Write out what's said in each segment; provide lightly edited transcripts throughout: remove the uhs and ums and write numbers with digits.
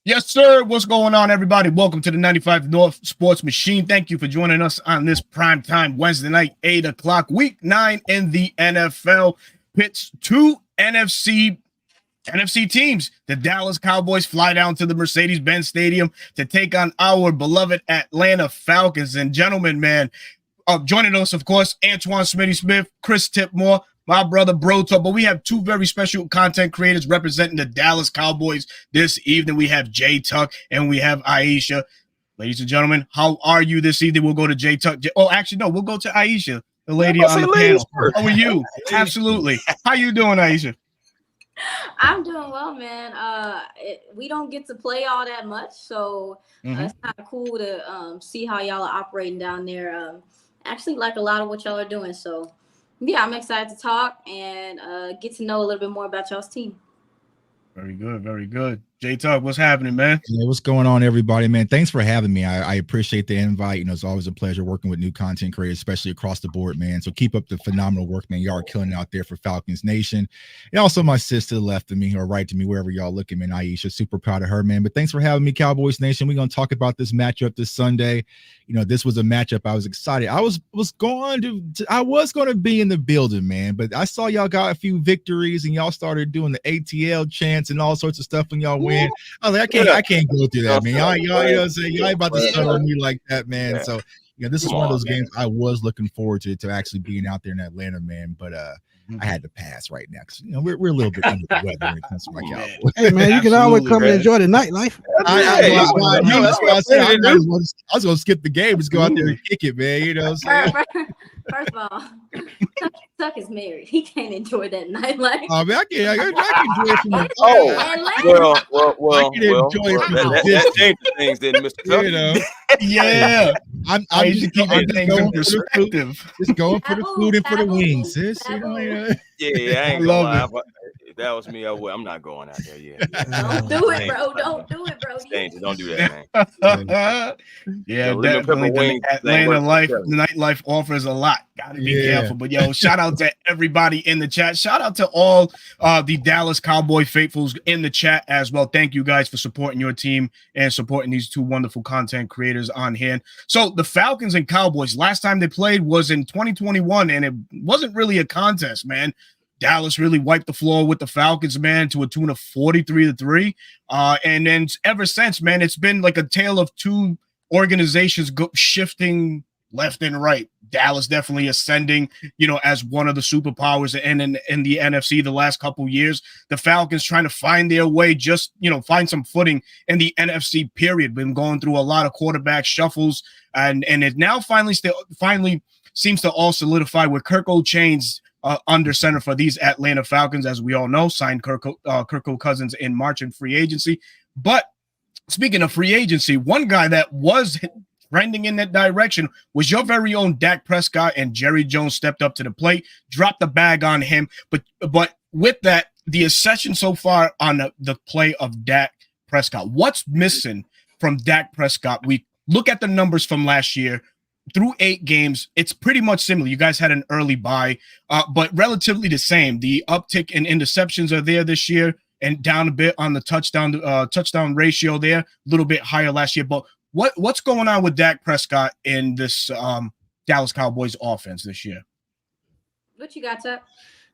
Yes, sir. What's going on, everybody? Welcome to the 95 North Sports Machine. Thank you for joining us on this primetime Wednesday night, 8 o'clock, week 9 in the NFL. Pits two NFC teams. The Dallas Cowboys fly down to the Mercedes-Benz Stadium to take on our beloved Atlanta Falcons. And gentlemen, man, joining us, of course, Antoine Smitty Smith, Chris Tipmore, my brother Broto, but we have two very special content creators representing the Dallas Cowboys this evening. We have Jay Tuck and we have Aisha. Ladies and gentlemen, how are you this evening? We'll go to Jay Tuck. Oh, actually, no, we'll go to Aisha, the lady on the panel. How are you? Absolutely. How you doing, Aisha? I'm doing well, man. We don't get to play all that much, so it's kind of cool to see how y'all are operating down there. Actually, like a lot of what y'all are doing. So, yeah, I'm excited to talk and get to know a little bit more about y'all's team. Very good, very good. J Tuck, what's happening, man? Yeah, what's going on, everybody, man? Thanks for having me. I appreciate the invite. You know, it's always a pleasure working with new content creators, especially across the board, man. So keep up the phenomenal work, man. Y'all are killing it out there for Falcons Nation. And also my sister left of me or right to me, wherever y'all looking, man. Aisha, super proud of her, man. But thanks for having me, Cowboys Nation. We're going to talk about this matchup this Sunday. You know, this was a matchup I was excited. I was going to be in the building, man. But I saw y'all got a few victories and y'all started doing the ATL chants and all sorts of stuff when y'all win. I was like, I can't go through that, man. Y'all, you know what I'm saying? Y'all ain't about to start on me like that, man. So, you know, this is one of those games I was looking forward to actually being out there in Atlanta, man. But I had to pass right now because, you know, we're a little bit under the weather when it comes to my Cowboys. Hey, man, you can always come and enjoy the nightlife. That's what I said. I was going to skip the game. Just go out there and kick it, man. You know what I'm saying? First of all, Tuck is married. He can't enjoy that nightlife. Oh, man, I can enjoy it from the well, I can enjoy it from the that changes things, then, Mr. Tuck. You know, yeah. I'm just keeping things in perspective. Just going for the food and for the wings, sis. You know, I ain't gonna lie. If that was me, I'm not going out there yet. Don't do it, bro. Don't do it, bro. Don't do that, man. Definitely. The Atlanta life, the nightlife offers a lot. Gotta be careful. But shout out to everybody in the chat. Shout out to all the Dallas Cowboy faithfuls in the chat as well. Thank you guys for supporting your team and supporting these two wonderful content creators on hand. So the Falcons and Cowboys, last time they played was in 2021, and it wasn't really a contest, man. Dallas really wiped the floor with the Falcons, man, to a tune of 43-3. And then ever since, man, it's been like a tale of two organizations shifting left and right. Dallas definitely ascending, as one of the superpowers in the NFC the last couple years. The Falcons trying to find their way, just, find some footing in the NFC period. Been going through a lot of quarterback shuffles, and it now finally seems to all solidify with Kirk O'Chain's under center for these Atlanta Falcons, as we all know, signed Kirk Cousins in March in free agency. But speaking of free agency, one guy that was trending in that direction was your very own Dak Prescott, and Jerry Jones stepped up to the plate, dropped the bag on him. But with that, the accession so far on the play of Dak Prescott, what's missing from Dak Prescott? We look at the numbers from last year. Through 8 games, it's pretty much similar. You guys had an early bye, but relatively the same. The uptick in interceptions are there this year, and down a bit on the touchdown ratio there, a little bit higher last year. But what's going on with Dak Prescott in this Dallas Cowboys offense this year? What you got, Tuck?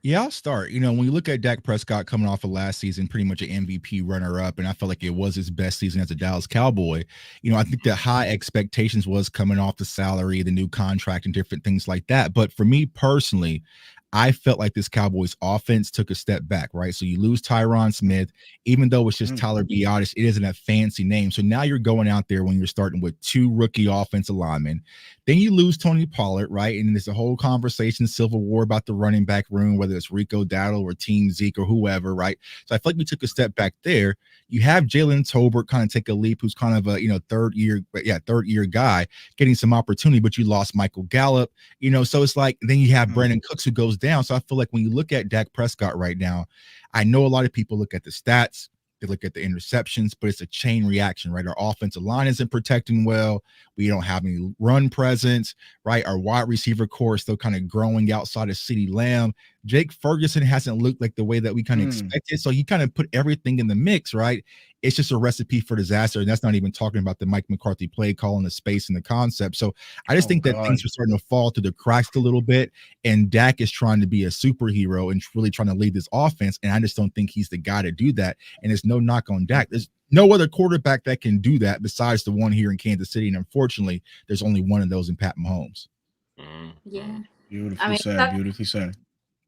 Yeah, I'll start. When you look at Dak Prescott coming off of last season, pretty much an MVP runner-up, and I felt like it was his best season as a Dallas Cowboy. I think the high expectations was coming off the salary, the new contract, and different things like that. But for me personally, I felt like this Cowboys offense took a step back, right? So you lose Tyron Smith, even though it's just Tyler Biadasz, it isn't a fancy name. So now you're going out there when you're starting with 2 rookie offensive linemen. Then you lose Tony Pollard, right? And there's a whole conversation, civil war about the running back room, whether it's Rico Dowdle or Team Zeke or whoever, right? So I feel like we took a step back there. You have Jalen Tolbert kind of take a leap, who's kind of a third year guy getting some opportunity, but you lost Michael Gallup, so it's like then you have Brandon Cooks who goes down. So I feel like when you look at Dak Prescott right now, I know a lot of people look at the stats, they look at the interceptions, but it's a chain reaction, right? Our offensive line isn't protecting well. We don't have any run presence, right? Our wide receiver core is still kind of growing outside of CeeDee Lamb. Jake Ferguson hasn't looked like the way that we kind of expected. So he kind of put everything in the mix, right? It's just a recipe for disaster. And that's not even talking about the Mike McCarthy play call and the space and the concept. So I just think that things are starting to fall through the cracks a little bit. And Dak is trying to be a superhero and really trying to lead this offense. And I just don't think he's the guy to do that. And there's no knock on Dak. There's no other quarterback that can do that besides the one here in Kansas City. And unfortunately, there's only one of those in Pat Mahomes. Yeah. Beautifully said. Beautifully said.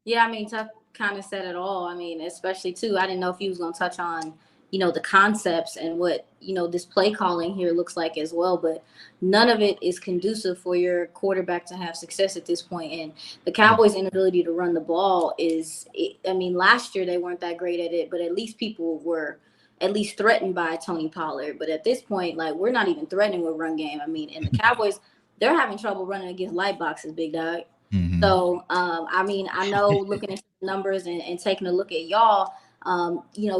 Yeah, I mean, Tuck kind of said it all. I mean, especially too, I didn't know if he was going to touch on, the concepts and what, this play calling here looks like as well. But none of it is conducive for your quarterback to have success at this point. And the Cowboys' inability to run the ball last year they weren't that great at it, but at least people were at least threatened by Tony Pollard. But at this point, like, we're not even threatening with run game. I mean, and the Cowboys, they're having trouble running against light boxes, big dog. So, I know looking at the numbers and taking a look at y'all,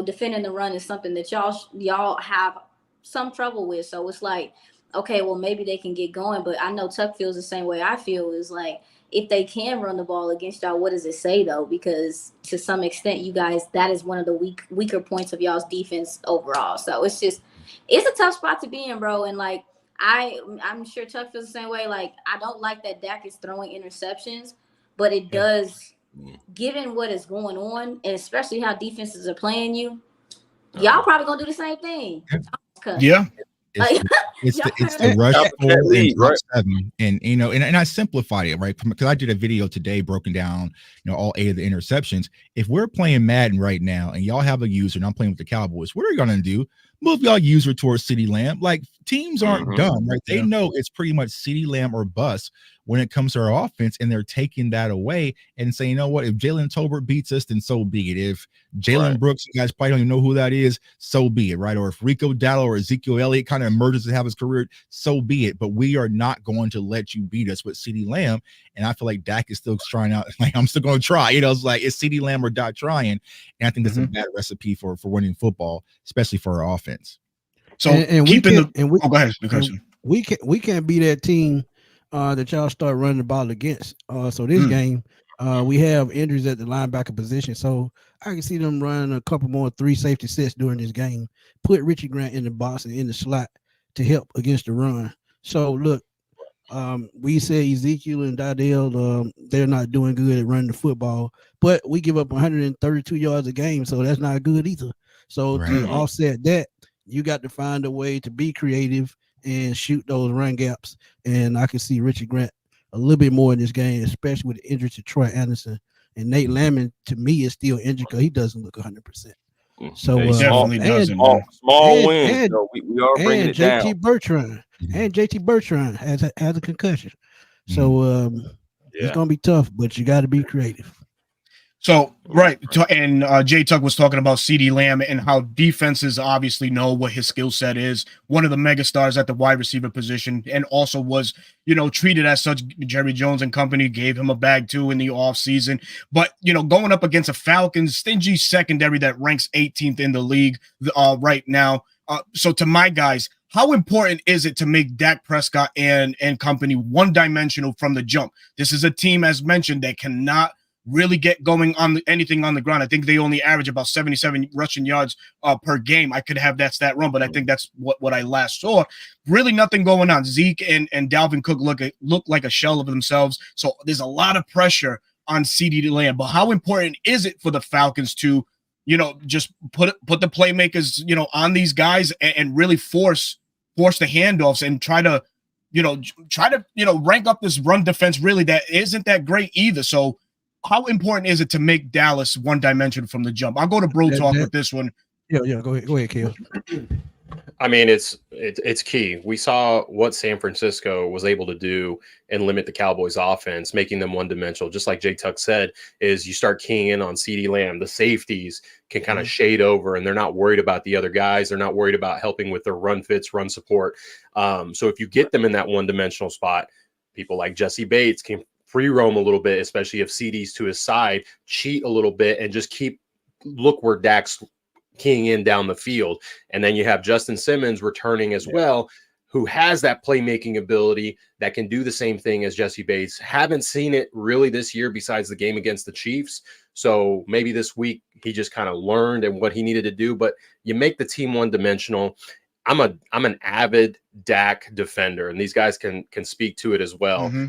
defending the run is something that y'all have some trouble with. So it's like, okay, well, maybe they can get going. But I know Tuck feels the same way I feel, is like, if they can run the ball against y'all, what does it say, though? Because to some extent, you guys, that is one of the weaker points of y'all's defense overall. So it's a tough spot to be in, bro. And, like, I'm sure Chuck feels the same way. Like, I don't like that Dak is throwing interceptions, but it does, given what is going on, and especially how defenses are playing you, y'all probably gonna do the same thing. Yeah. It's the rush forward and drop 7, and I simplified it, right? Because I did a video today broken down, all 8 of the interceptions. If we're playing Madden right now and y'all have a user and I'm playing with the Cowboys, what are you gonna do? Move y'all user towards CeeDee Lamb. Like, teams aren't dumb, right? They know it's pretty much CeeDee Lamb or bust when it comes to our offense, and they're taking that away and saying, you know what, if Jalen Tolbert beats us, then so be it. If Jalen Brooks, you guys probably don't even know who that is, so be it, right? Or if Rico Dowdle or Ezekiel Elliott kind of emerges to have his career, so be it. But we are not going to let you beat us with CeeDee Lamb. And I feel like Dak is still trying out. Like, I'm still going to try. It's like, it's CeeDee Lamb or not trying. And I think that's a bad recipe for winning football, especially for our offense. So we can't be that team that y'all start running the ball against. So this game, we have injuries at the linebacker position. So I can see them running a couple more 3 safety sets during this game. Put Richie Grant in the box and in the slot to help against the run. So look, we said Ezekiel and Dardell, they're not doing good at running the football, but we give up 132 yards a game, so that's not good either. So to offset that, you got to find a way to be creative and shoot those run gaps. And I can see Richie Grant a little bit more in this game, especially with the injury to Troy Anderson. And Nate Lamon, to me, is still injured because he doesn't look 100%. So definitely doesn't. Small wins. So we are bringing it down. JT Bertrand has a concussion. So it's gonna be tough, but you got to be creative. So, and Jay Tuck was talking about CeeDee Lamb and how defenses obviously know what his skill set is. One of the megastars at the wide receiver position, and also was, treated as such. Jerry Jones and company gave him a bag too in the offseason. But, going up against a Falcons stingy secondary that ranks 18th in the league right now. So to my guys, how important is it to make Dak Prescott and company one-dimensional from the jump? This is a team, as mentioned, that cannot really get going on anything on the ground. I think they only average about 77 rushing yards per game. I could have that stat wrong, but I think that's what I last saw. Really nothing going on. Zeke and Dalvin Cook look like a shell of themselves. So there's a lot of pressure on CeeDee Lamb. But how important is it for the Falcons to, just put the playmakers, on these guys and really force the handoffs and try to rank up this run defense really that isn't that great either. So how important is it to make Dallas one-dimensional from the jump? I'll go to Bro Talk with this one. Yeah, go ahead, Kale. I mean, it's key. We saw what San Francisco was able to do and limit the Cowboys' offense, making them one-dimensional. Just like Jay Tuck said, is you start keying in on CeeDee Lamb. The safeties can kind of shade over, and they're not worried about the other guys. They're not worried about helping with their run fits, run support. So if you get them in that one-dimensional spot, people like Jesse Bates can free roam a little bit, especially if CD's to his side, cheat a little bit and just look where Dak's keying in down the field. And then you have Justin Simmons returning as well, who has that playmaking ability that can do the same thing as Jesse Bates. Haven't seen it really this year besides the game against the Chiefs. So maybe this week he just kind of learned and what he needed to do, but you make the team one-dimensional. I'm an avid Dak defender, and these guys can speak to it as well. Mm-hmm.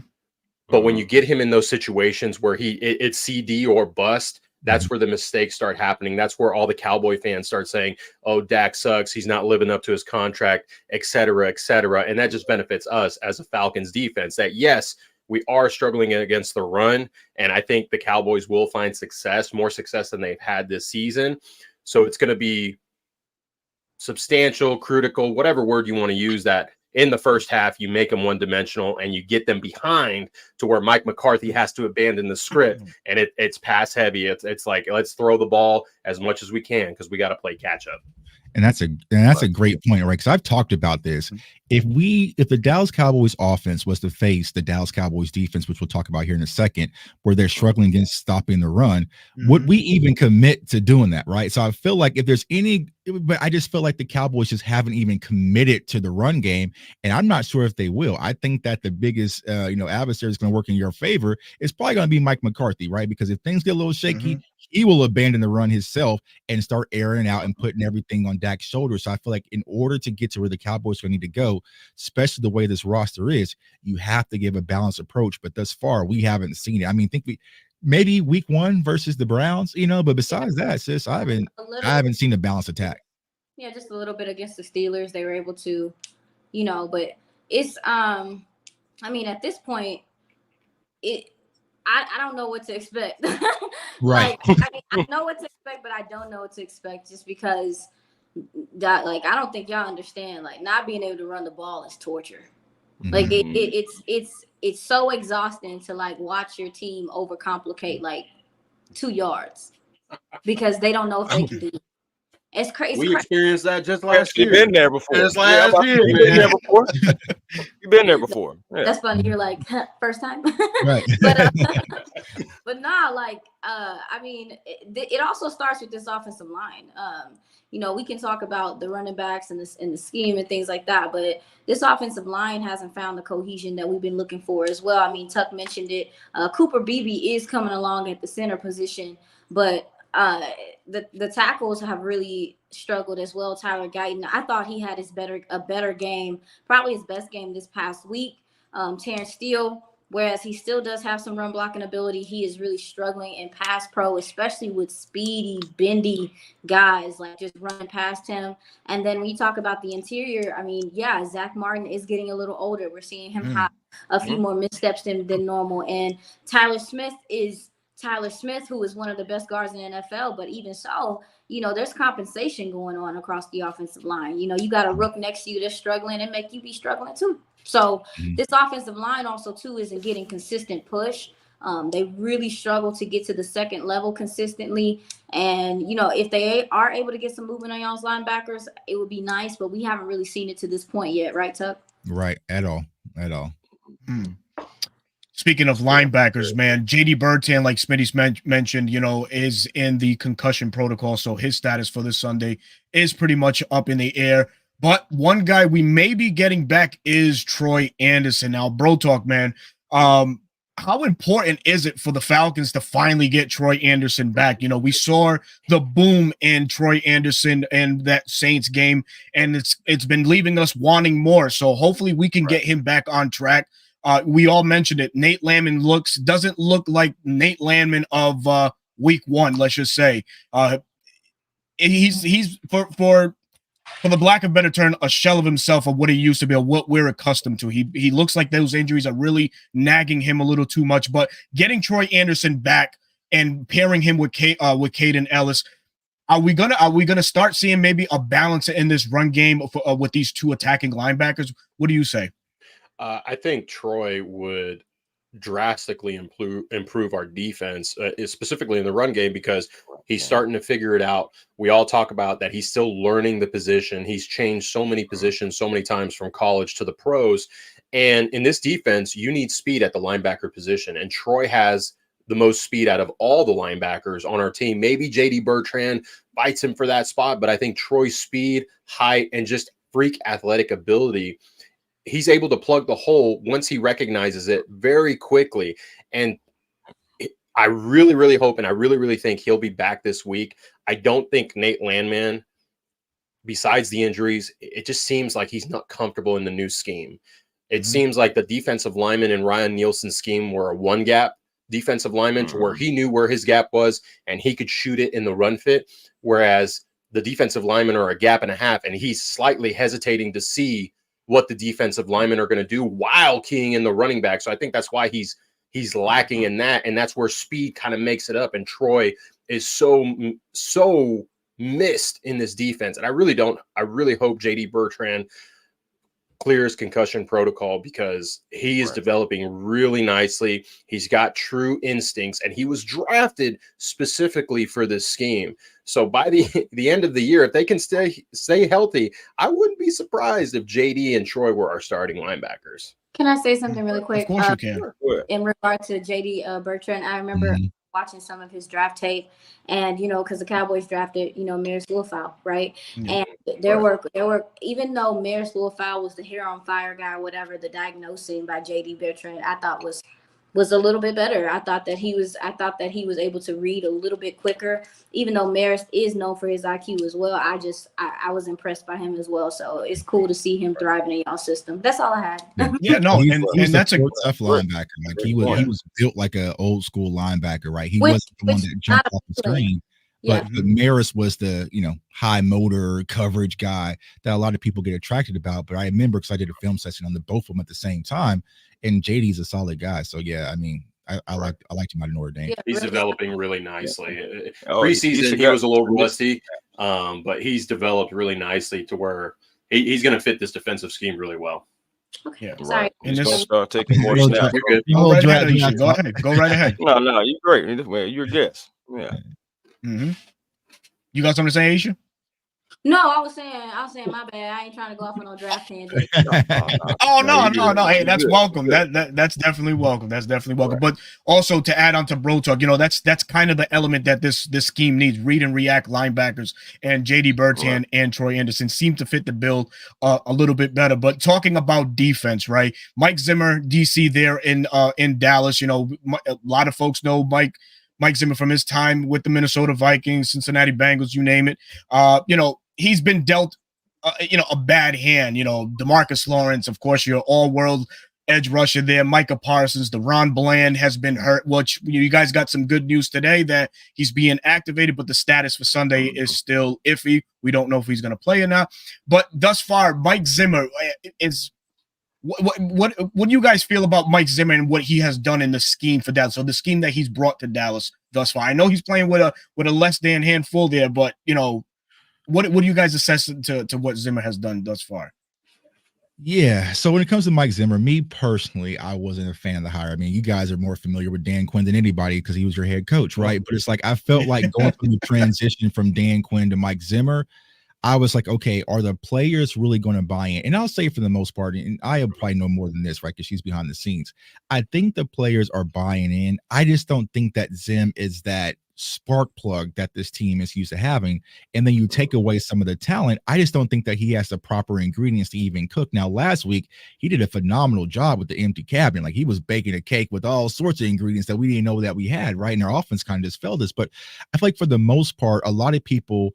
But when you get him in those situations where it's CD or bust, that's where the mistakes start happening. That's where all the Cowboy fans start saying, oh, Dak sucks. He's not living up to his contract, et cetera, et cetera. And that just benefits us as a Falcons defense that, yes, we are struggling against the run. And I think the Cowboys will find success, more success than they've had this season. So it's going to be substantial, critical, whatever word you want to use, that in the first half, you make them one-dimensional and you get them behind to where Mike McCarthy has to abandon the script, and it's pass heavy. It's like, let's throw the ball as much as we can because we got to play catch up. And that's a great point, right? Because I've talked about this. If the Dallas Cowboys offense was to face the Dallas Cowboys defense, which we'll talk about here in a second, where they're struggling against stopping the run, would we even commit to doing that, right? So I feel like if there's but I just feel like the Cowboys just haven't even committed to the run game, and I'm not sure if they will. I think that the biggest adversary is going to work in your favor is probably going to be Mike McCarthy, right? Because if things get a little shaky, he will abandon the run himself and start airing out and putting everything on Dak's shoulders. So I feel like in order to get to where the Cowboys are going to need to go, especially the way this roster is, you have to give a balanced approach. But thus far, we haven't seen it. I mean, maybe week 1 versus the Browns, but besides that, sis, I haven't seen a balanced attack. Yeah, just a little bit against the Steelers. They were able to, but it's I mean, at this point, I don't know what to expect. Right. I know what to expect, but I don't know what to expect just because that, I don't think y'all understand, not being able to run the ball is torture. It's so exhausting to watch your team overcomplicate 2 yards because they don't know if they can do it. It's crazy. We experienced that just last year. You've been there before. Just last year. You've been there before. You've been there before. Yeah. That's funny. You're like, first time. Right. But nah, I mean, it also starts with this offensive line. We can talk about the running backs and the scheme and things like that, but this offensive line hasn't found the cohesion that we've been looking for as well. I mean, Tuck mentioned it. Cooper Beebe is coming along at the center position, but the tackles have really struggled as well. Tyler Guyton, I thought he had a better game, probably his best game this past week. Terrence Steele, whereas he still does have some run blocking ability, he is really struggling in pass pro, especially with speedy, bendy guys just running past him. And then when you talk about the interior, I mean, yeah, Zach Martin is getting a little older. We're seeing him have a few more missteps than normal. And Tyler Smith, who is one of the best guards in the NFL, but even so, there's compensation going on across the offensive line. You got a rook next to you that's struggling and make you be struggling too. So this offensive line also too isn't getting consistent push. They really struggle to get to the second level consistently. And, if they are able to get some movement on y'all's linebackers, it would be nice, but we haven't really seen it to this point yet. Right, Tuck? Right. At all. Speaking of linebackers, man, JD Bertan, like Smitty's mentioned, is in the concussion protocol. So his status for this Sunday is pretty much up in the air. But one guy we may be getting back is Troy Anderson. Now, Bro Talk, man, how important is it for the Falcons to finally get Troy Anderson back? We saw the boom in Troy Anderson in that Saints game, and it's been leaving us wanting more. So hopefully we can get him back on track. We all mentioned it. Nate Landman doesn't look like Nate Landman of week 1, let's just say. He's for the lack of a better term, a shell of himself of what he used to be, or what we're accustomed to. He looks like those injuries are really nagging him a little too much. But getting Troy Anderson back and pairing him with Caden Ellis, are we gonna start seeing maybe a balance in this run game with these 2 attacking linebackers? What do you say? I think Troy would drastically improve our defense, specifically in the run game, because he's starting to figure it out. We all talk about that he's still learning the position. He's changed so many positions so many times from college to the pros. And in this defense, you need speed at the linebacker position. And Troy has the most speed out of all the linebackers on our team. Maybe JD Bertrand fights him for that spot, but I think Troy's speed, height, and just freak athletic ability he's able to plug the hole once he recognizes it very quickly. And I really, really hope and I really, really think he'll be back this week. I don't think Nate Landman, besides the injuries, it just seems like he's not comfortable in the new scheme. It seems like the defensive lineman in Ryan Nielsen's scheme were a one gap defensive lineman to where he knew where his gap was and he could shoot it in the run fit. Whereas the defensive linemen are a gap and a half, and he's slightly hesitating to see what the defensive linemen are going to do while keying in the running back. So I think that's why he's lacking in that. And that's where speed kind of makes it up. And Troy is so missed in this defense. And I really hope JD Bertrand clears concussion protocol, because he is developing really nicely. He's got true instincts, and he was drafted specifically for this scheme. So by the end of the year, if they can stay healthy, I wouldn't be surprised if JD and Troy were our starting linebackers. Can I say something really quick? Of course you can. In regard to JD Bertrand, I remember watching some of his draft tape, and because the Cowboys drafted Maris Liufau, right? And there were even though Maris Liufau was the hair on fire guy or whatever, the diagnosing by JD Bertrand I thought was a little bit better. I thought that he was able to read a little bit quicker, even though Maris is known for his IQ as well. I was impressed by him as well. So it's cool to see him thriving in y'all system. That's all I had. Yeah, no, and that's a tough linebacker. Like he was built like an old school linebacker, right? He wasn't the one that jumped off the screen. But Maris was the high motor coverage guy that a lot of people get attracted about. But I remember, because I did a film session on both of them at the same time, and JD's a solid guy. So yeah, I mean, I liked him out of Notre Dame. Yeah, he's developing really nicely. Preseason he was a little rusty, but he's developed really nicely to where he's going to fit this defensive scheme really well. Okay, yeah, sorry. And just start taking more snaps. Go right ahead. Go right ahead. No, you're great. You're a guest. Yeah. Mm-hmm. You got something to say, Aisha? No, I was saying my bad. I ain't trying to go off on no draft tangent. No. Hey, that's welcome. That's definitely welcome. That's definitely welcome. Right. But also to add on to Bro Talk, that's kind of the element that this scheme needs. Read and react linebackers, and JD Bertrand and Troy Anderson seem to fit the bill a little bit better. But talking about defense, right? Mike Zimmer, DC there in Dallas. A lot of folks know Mike Zimmer from his time with the Minnesota Vikings, Cincinnati Bengals, you name it. He's been dealt, a bad hand. DeMarcus Lawrence, of course, your all-world edge rusher there. Micah Parsons, Deron Bland has been hurt, which you guys got some good news today that he's being activated, but the status for Sunday is still iffy. We don't know if he's going to play or not. But thus far, Mike Zimmer is – What do you guys feel about Mike Zimmer and what he has done in the scheme for Dallas? So the scheme that he's brought to Dallas thus far. I know he's playing with a less than handful there, but what do you guys assess to what Zimmer has done thus far? Yeah. So when it comes to Mike Zimmer, me personally, I wasn't a fan of the hire. I mean, you guys are more familiar with Dan Quinn than anybody because he was your head coach, right? But it's like I felt like going through the transition from Dan Quinn to Mike Zimmer, I was like, okay, are the players really going to buy in? And I'll say for the most part, and I probably know more than this, right? Because she's behind the scenes. I think the players are buying in. I just don't think that Zim is that spark plug that this team is used to having. And then you take away some of the talent. I just don't think that he has the proper ingredients to even cook. Now, last week, he did a phenomenal job with the empty cabinet. Like he was baking a cake with all sorts of ingredients that we didn't know that we had, right? And our offense kind of just failed us. But I feel like for the most part, a lot of people,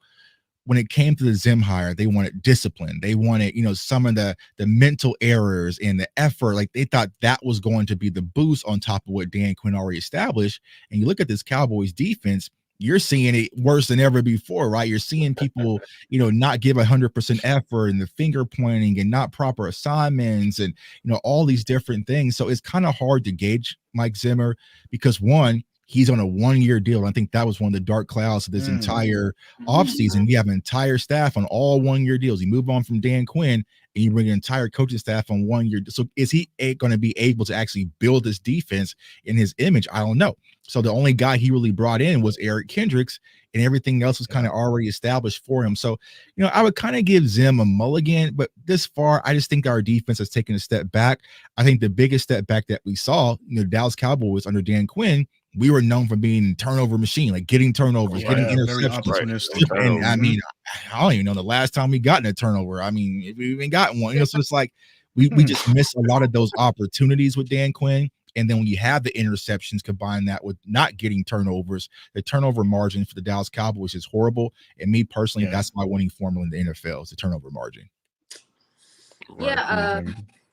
when it came to the Zim hire, they wanted discipline. They wanted, some of the mental errors and the effort. Like they thought that was going to be the boost on top of what Dan Quinn already established. And you look at this Cowboys defense, you're seeing it worse than ever before, right? You're seeing people, not give 100% effort and the finger pointing and not proper assignments and, all these different things. So it's kind of hard to gauge Mike Zimmer because one, he's on a 1-year deal. I think that was one of the dark clouds of this entire offseason. We have an entire staff on all 1-year deals. You move on from Dan Quinn and you bring an entire coaching staff on 1 year. So is he going to be able to actually build this defense in his image? I don't know. So the only guy he really brought in was Eric Kendricks, and everything else was kind of already established for him. So, I would kind of give Zim a mulligan, but this far, I just think our defense has taken a step back. I think the biggest step back that we saw, Dallas Cowboys under Dan Quinn, we were known for being turnover machine, like getting turnovers, getting interceptions. And I mean, I don't even know the last time we got in a turnover. I mean, we even gotten one. So it's like We just miss a lot of those opportunities with Dan Quinn. And then when you have the interceptions, combine that with not getting turnovers, the turnover margin for the Dallas Cowboys is horrible. And me personally, that's my winning formula in the NFL is the turnover margin. Yeah,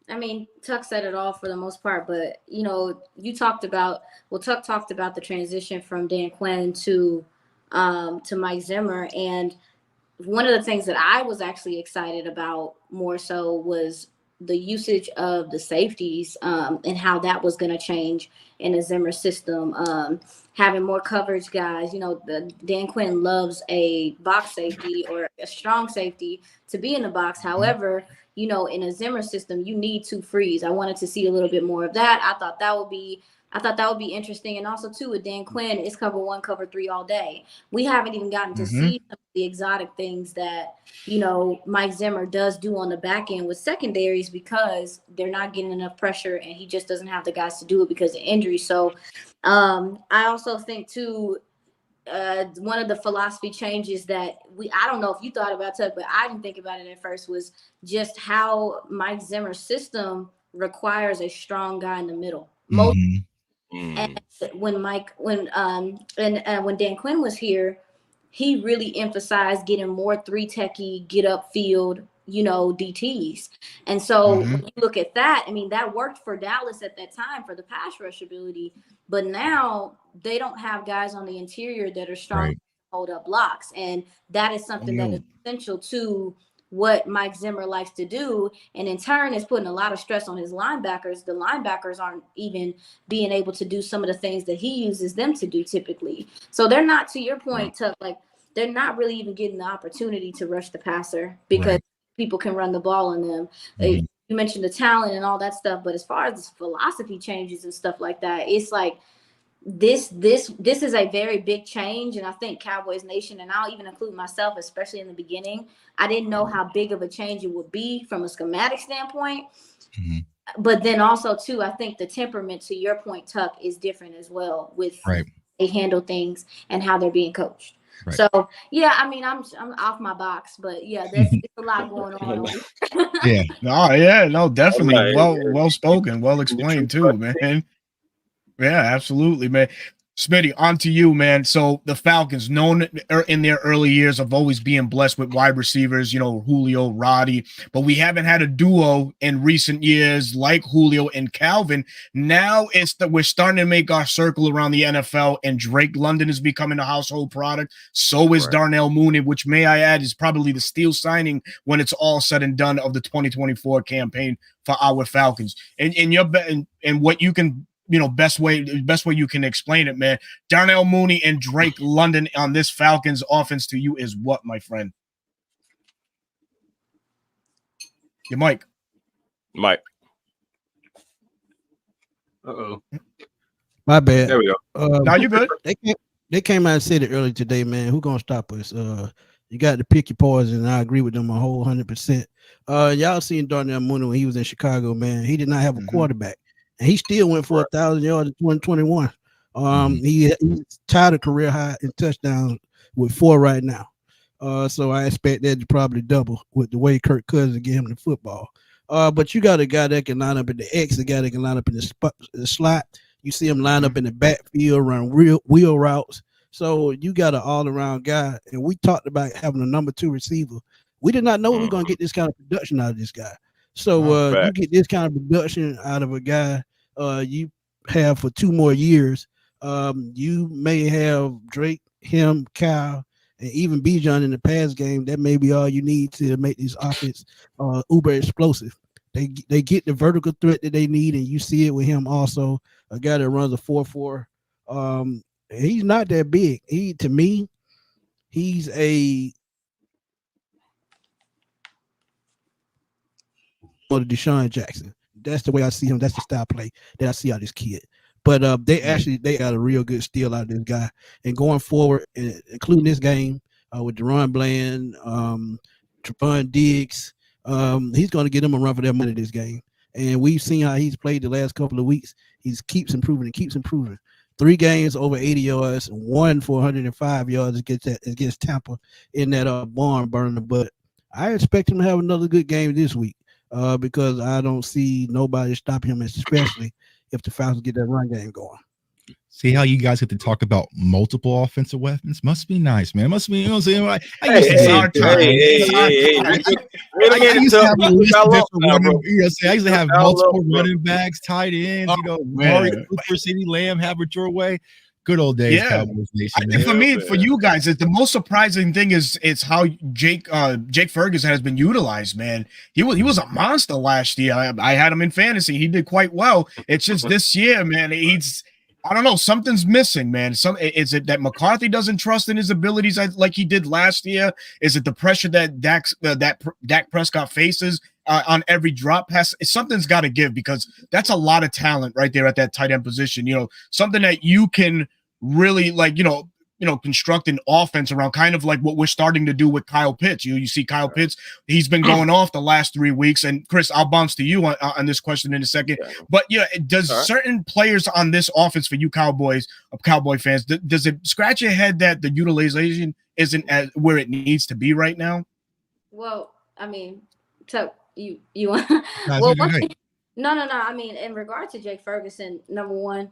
I mean, Tuck said it all for the most part, but you know, Tuck talked about the transition from Dan Quinn to Mike Zimmer, and one of the things that I was actually excited about more so was the usage of the safeties and how that was going to change in a Zimmer system. Having more coverage guys, you know, Dan Quinn loves a box safety or a strong safety to be in the box. However, you know, in a Zimmer system, you need to freeze. I wanted to see a little bit more of that. I thought that would be interesting. And also, too, with Dan Quinn, it's cover 1, cover 3 all day. We haven't even gotten to see some of the exotic things that, you know, Mike Zimmer does do on the back end with secondaries because they're not getting enough pressure and he just doesn't have the guys to do it because of injury. So I also think, too, one of the philosophy changes that I don't know if you thought about it, but I didn't think about it at first, was just how Mike Zimmer's system requires a strong guy in the middle. And when Dan Quinn was here, he really emphasized getting more 3-techie, get up field, you know, DTs. And so when you look at that, I mean, that worked for Dallas at that time for the pass rush ability, but now they don't have guys on the interior that are strong to hold up blocks. And that is something that is essential to what Mike Zimmer likes to do, and in turn is putting a lot of stress on his linebackers. The linebackers aren't even being able to do some of the things that he uses them to do typically. So they're not, to your point, Tuck, like they're not really even getting the opportunity to rush the passer because people can run the ball on them. You mentioned the talent and all that stuff, but as far as this philosophy changes and stuff like that, it's like this is a very big change. And I think Cowboys Nation, and I'll even include myself, especially in the beginning, I didn't know how big of a change it would be from a schematic standpoint. But then also too, I think the temperament, to your point, Tuck, is different as well with they handle things and how they're being coached. So yeah, I mean, I'm off my box, but yeah, it's a lot going on. No, definitely. Well spoken, well explained too, man. Yeah, absolutely, man. Smitty, on to you, man. So the Falcons, known in their early years of always being blessed with wide receivers, you know, Julio, Roddy, but we haven't had a duo in recent years like Julio and Calvin. Now we're starting to make our circle around the NFL, and Drake London is becoming a household product. So is Darnell Mooney, which, may I add, is probably the steal signing when it's all said and done of the 2024 campaign for our Falcons. And what you can, you know, best way you can explain it, man. Darnell Mooney and Drake London on this Falcons offense to you is what, my friend? Your mic. Uh-oh. My bad. There we go. Now you good. They came out and said it earlier today, man. Who gonna stop us? You got to pick your poison, and I agree with them a whole 100%. Y'all seen Darnell Mooney when he was in Chicago, man. He did not have a quarterback. And he still went for 1,000 yards in 2021. He's tied a career high in touchdowns with 4 right now. So I expect that to probably double with the way Kirk Cousins get him the football. But you got a guy that can line up in the X, a guy that can line up in the slot. You see him line up in the backfield, run wheel routes. So you got an all-around guy. And we talked about having a number 2 receiver. We did not know we were going to get this kind of production out of this guy. So you get this kind of production out of a guy you have for 2 more years. You may have Drake, him, Kyle, and even Bijan in the pass game. That may be all you need to make this offense uber explosive. They get the vertical threat that they need, and you see it with him also, a guy that runs a 4.4. He's not that big. To me, he's a or Deshaun Jackson. That's the way I see him. That's the style play that I see out of this kid. But they got a real good steal out of this guy. And going forward, including this game with Deron Bland, Trevon Diggs, he's going to get them a run for their money this game. And we've seen how he's played the last couple of weeks. He keeps improving and keeps improving. 3 games over 80 yards, 1 for 105 yards against Tampa in that barn burner. But I expect him to have another good game this week. because I don't see nobody stopping him, especially if the Falcons get that run game going. See how you guys get to talk about multiple offensive weapons? Must be nice, man. Must be, you know what I'm saying? I used to have I used to have multiple running backs, tight ends, Mari Cooper, CeeDee Lamb, have it your way. Good old days, Cowboys Nation. For you guys, the most surprising thing is how Jake Ferguson has been utilized, man. He was a monster last year. I had him in fantasy. He did quite well. It's just this year, man, I don't know. Something's missing, man. Is it that McCarthy doesn't trust in his abilities like he did last year? Is it the pressure that Dak Prescott faces on every drop pass? Something's got to give, because that's a lot of talent right there at that tight end position. Something that you can really construct an offense around, kind of like what we're starting to do with Kyle Pitts. You see Kyle Pitts, he's been going off the last 3 weeks. And Chris, I'll bounce to you on this question in a second. But does certain players on this offense for you Cowboy fans, does it scratch your head that the utilization isn't where it needs to be right now? Well, I mean, so you want no. I mean, in regard to Jake Ferguson, number one,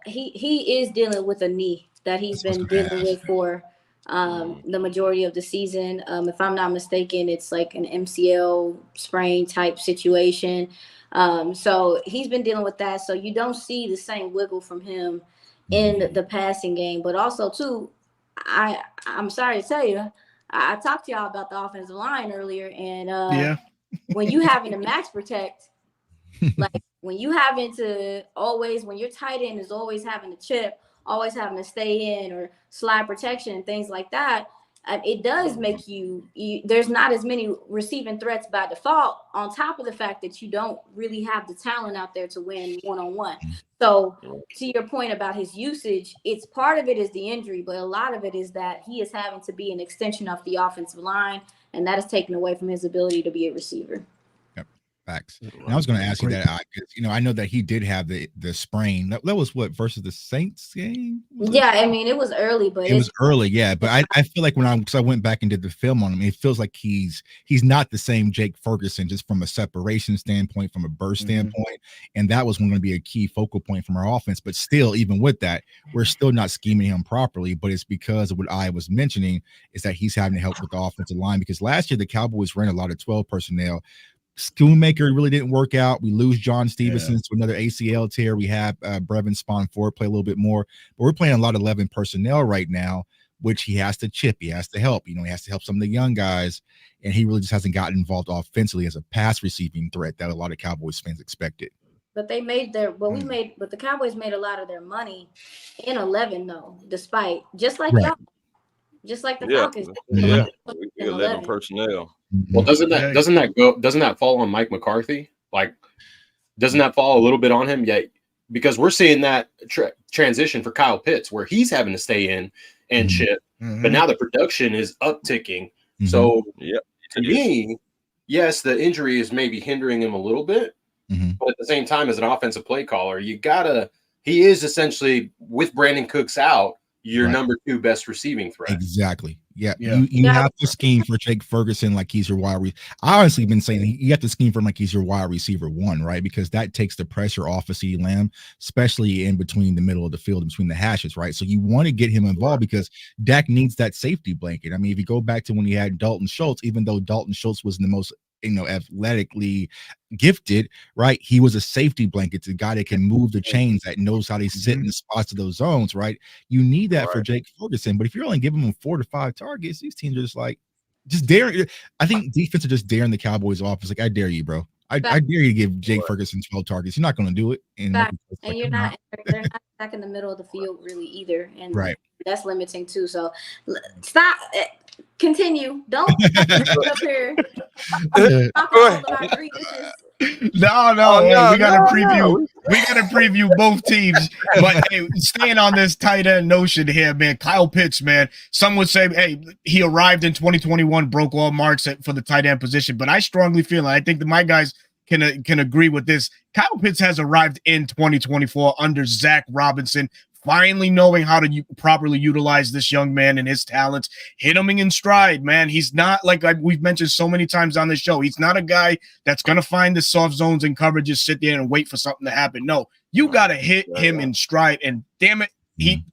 he is dealing with a knee that he's been dealing with for the majority of the season. If I'm not mistaken, it's like an MCL sprain type situation. So he's been dealing with that. So you don't see the same wiggle from him in the passing game. But also, too, I'm sorry to tell you, I talked to y'all about the offensive line earlier. And when you having to max protect, like when you having to when your tight end is always having to chip, always having to stay in or slide protection and things like that, it does make you there's not as many receiving threats by default, on top of the fact that you don't really have the talent out there to win one-on-one. So to your point about his usage, it's part of it is the injury, but a lot of it is that he is having to be an extension of the offensive line, and that is taken away from his ability to be a receiver. Facts. And I was going to ask you that, I know that he did have the sprain. That was what, versus the Saints game? I mean, it was early, but it was early, yeah. But I feel like because I went back and did the film on him, it feels like he's not the same Jake Ferguson, just from a separation standpoint, from a burst standpoint, and that was going to be a key focal point from our offense. But still, even with that, we're still not scheming him properly. But it's because of what I was mentioning, is that he's having to help with the offensive line, because last year the Cowboys ran a lot of 12 personnel. Schoonmaker really didn't work out. We lose John Stevenson to another ACL tear. We have Brevin Spawn-Ford play a little bit more, but we're playing a lot of 11 personnel right now, which he has to chip. He has to help. He has to help some of the young guys, and he really just hasn't gotten involved offensively as a pass receiving threat that a lot of Cowboys fans expected. But they made but the Cowboys made a lot of their money in 11 though, despite just like the Falcons. Yeah, 11 personnel. Well, doesn't that fall on Mike McCarthy? Like, doesn't that fall a little bit on him? Yet, because we're seeing that transition for Kyle Pitts, where he's having to stay in and chip, but now the production is upticking. So, to me, yes, the injury is maybe hindering him a little bit, but at the same time, as an offensive play caller, he is essentially, with Brandon Cooks out, your number 2 best receiving threat. Exactly. Yeah. You have to scheme for Jake Ferguson like he's your wide receiver. I honestly been saying you have to scheme for him like he's your wide receiver 1, right? Because that takes the pressure off of CeeDee Lamb, especially in between the middle of the field, between the hashes, right? So you want to get him involved because Dak needs that safety blanket. I mean, if you go back to when he had Dalton Schultz, even though Dalton Schultz was the most athletically gifted, right? He was a safety blanket, the guy that can move the chains, that knows how to sit in the spots of those zones, right? You need that for Jake Ferguson. But if you're only giving him 4 to 5 targets, these teams are just daring. I think defense are just daring the Cowboys off. It's like, I dare you, bro. I dare you to give Jake Ferguson 12 targets. You're not going to do it. And you're not. They're not back in the middle of the field really either, and that's limiting too. So stop. Continue. Don't up here. No. We gotta preview. We gotta preview both teams. But hey, staying on this tight end notion here, man. Kyle Pitts, man. Some would say, hey, he arrived in 2021, broke all marks for the tight end position. But I strongly feel, and I think that my guys can agree with this. Kyle Pitts has arrived in 2024 under Zach Robinson. finally knowing how to properly utilize this young man and his talents, hit him in stride, man. He's not like we've mentioned so many times on this show. He's not a guy that's going to find the soft zones and coverages, sit there and wait for something to happen. No, you got to hit him in stride. And damn it,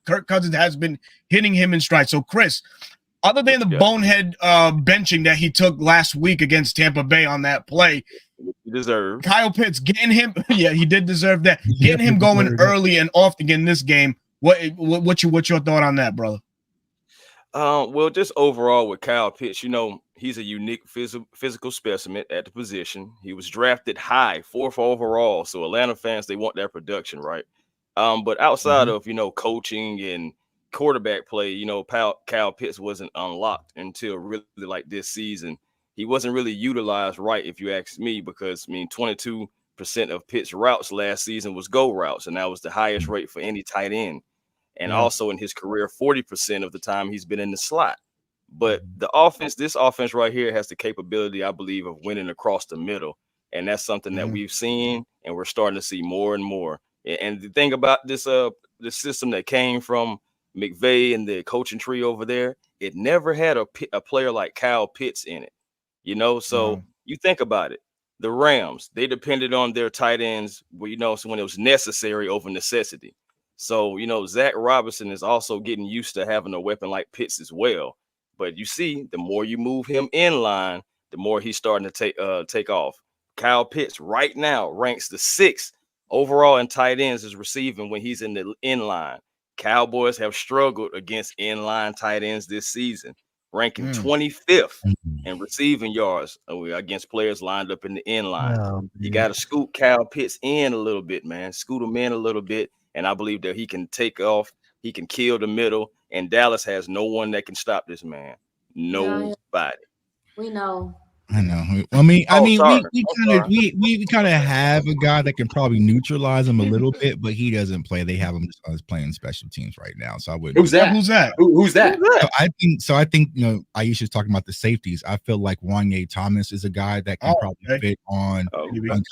Kirk Cousins has been hitting him in stride. So, Chris, other than the bonehead benching that he took last week against Tampa Bay on that play, he deserved. Kyle Pitts getting him. Yeah, he did deserve that. Getting him going early and often in this game. What's your thought on that, brother? Well, just overall with Kyle Pitts, he's a unique physical specimen at the position. He was drafted high, 4th overall. So Atlanta fans, they want that production, right? But outside of coaching and quarterback play, Kyle Pitts wasn't unlocked until really like this season. He wasn't really utilized right, if you ask me, because 22% of Pitts' routes last season was go routes, and that was the highest rate for any tight end. And also in his career, 40% of the time he's been in the slot. But this offense right here has the capability, I believe, of winning across the middle. And that's something that we've seen and we're starting to see more and more. And the thing about this, the system that came from McVay and the coaching tree over there, it never had a player like Kyle Pitts in it. So you think about it. The Rams, they depended on their tight ends, when it was necessary over necessity. So, Zach Robinson is also getting used to having a weapon like Pitts as well. But you see, the more you move him in line, the more he's starting to take off. Kyle Pitts right now ranks the 6th overall in tight ends as receiving when he's in the in line. Cowboys have struggled against in-line tight ends this season, ranking 25th in receiving yards against players lined up in the end line. You got to scoot Kyle Pitts in a little bit, man. Scoot him in a little bit, and I believe that he can take off. He can kill the middle, and Dallas has no one that can stop this man. Nobody. We know. I know. We kind of have a guy that can probably neutralize him a little bit, but he doesn't play. They have him playing special teams right now. So I wouldn't. Who's that? Who's that? So I think Aisha's talking about the safeties. I feel like Wanye Thomas is a guy that can probably fit on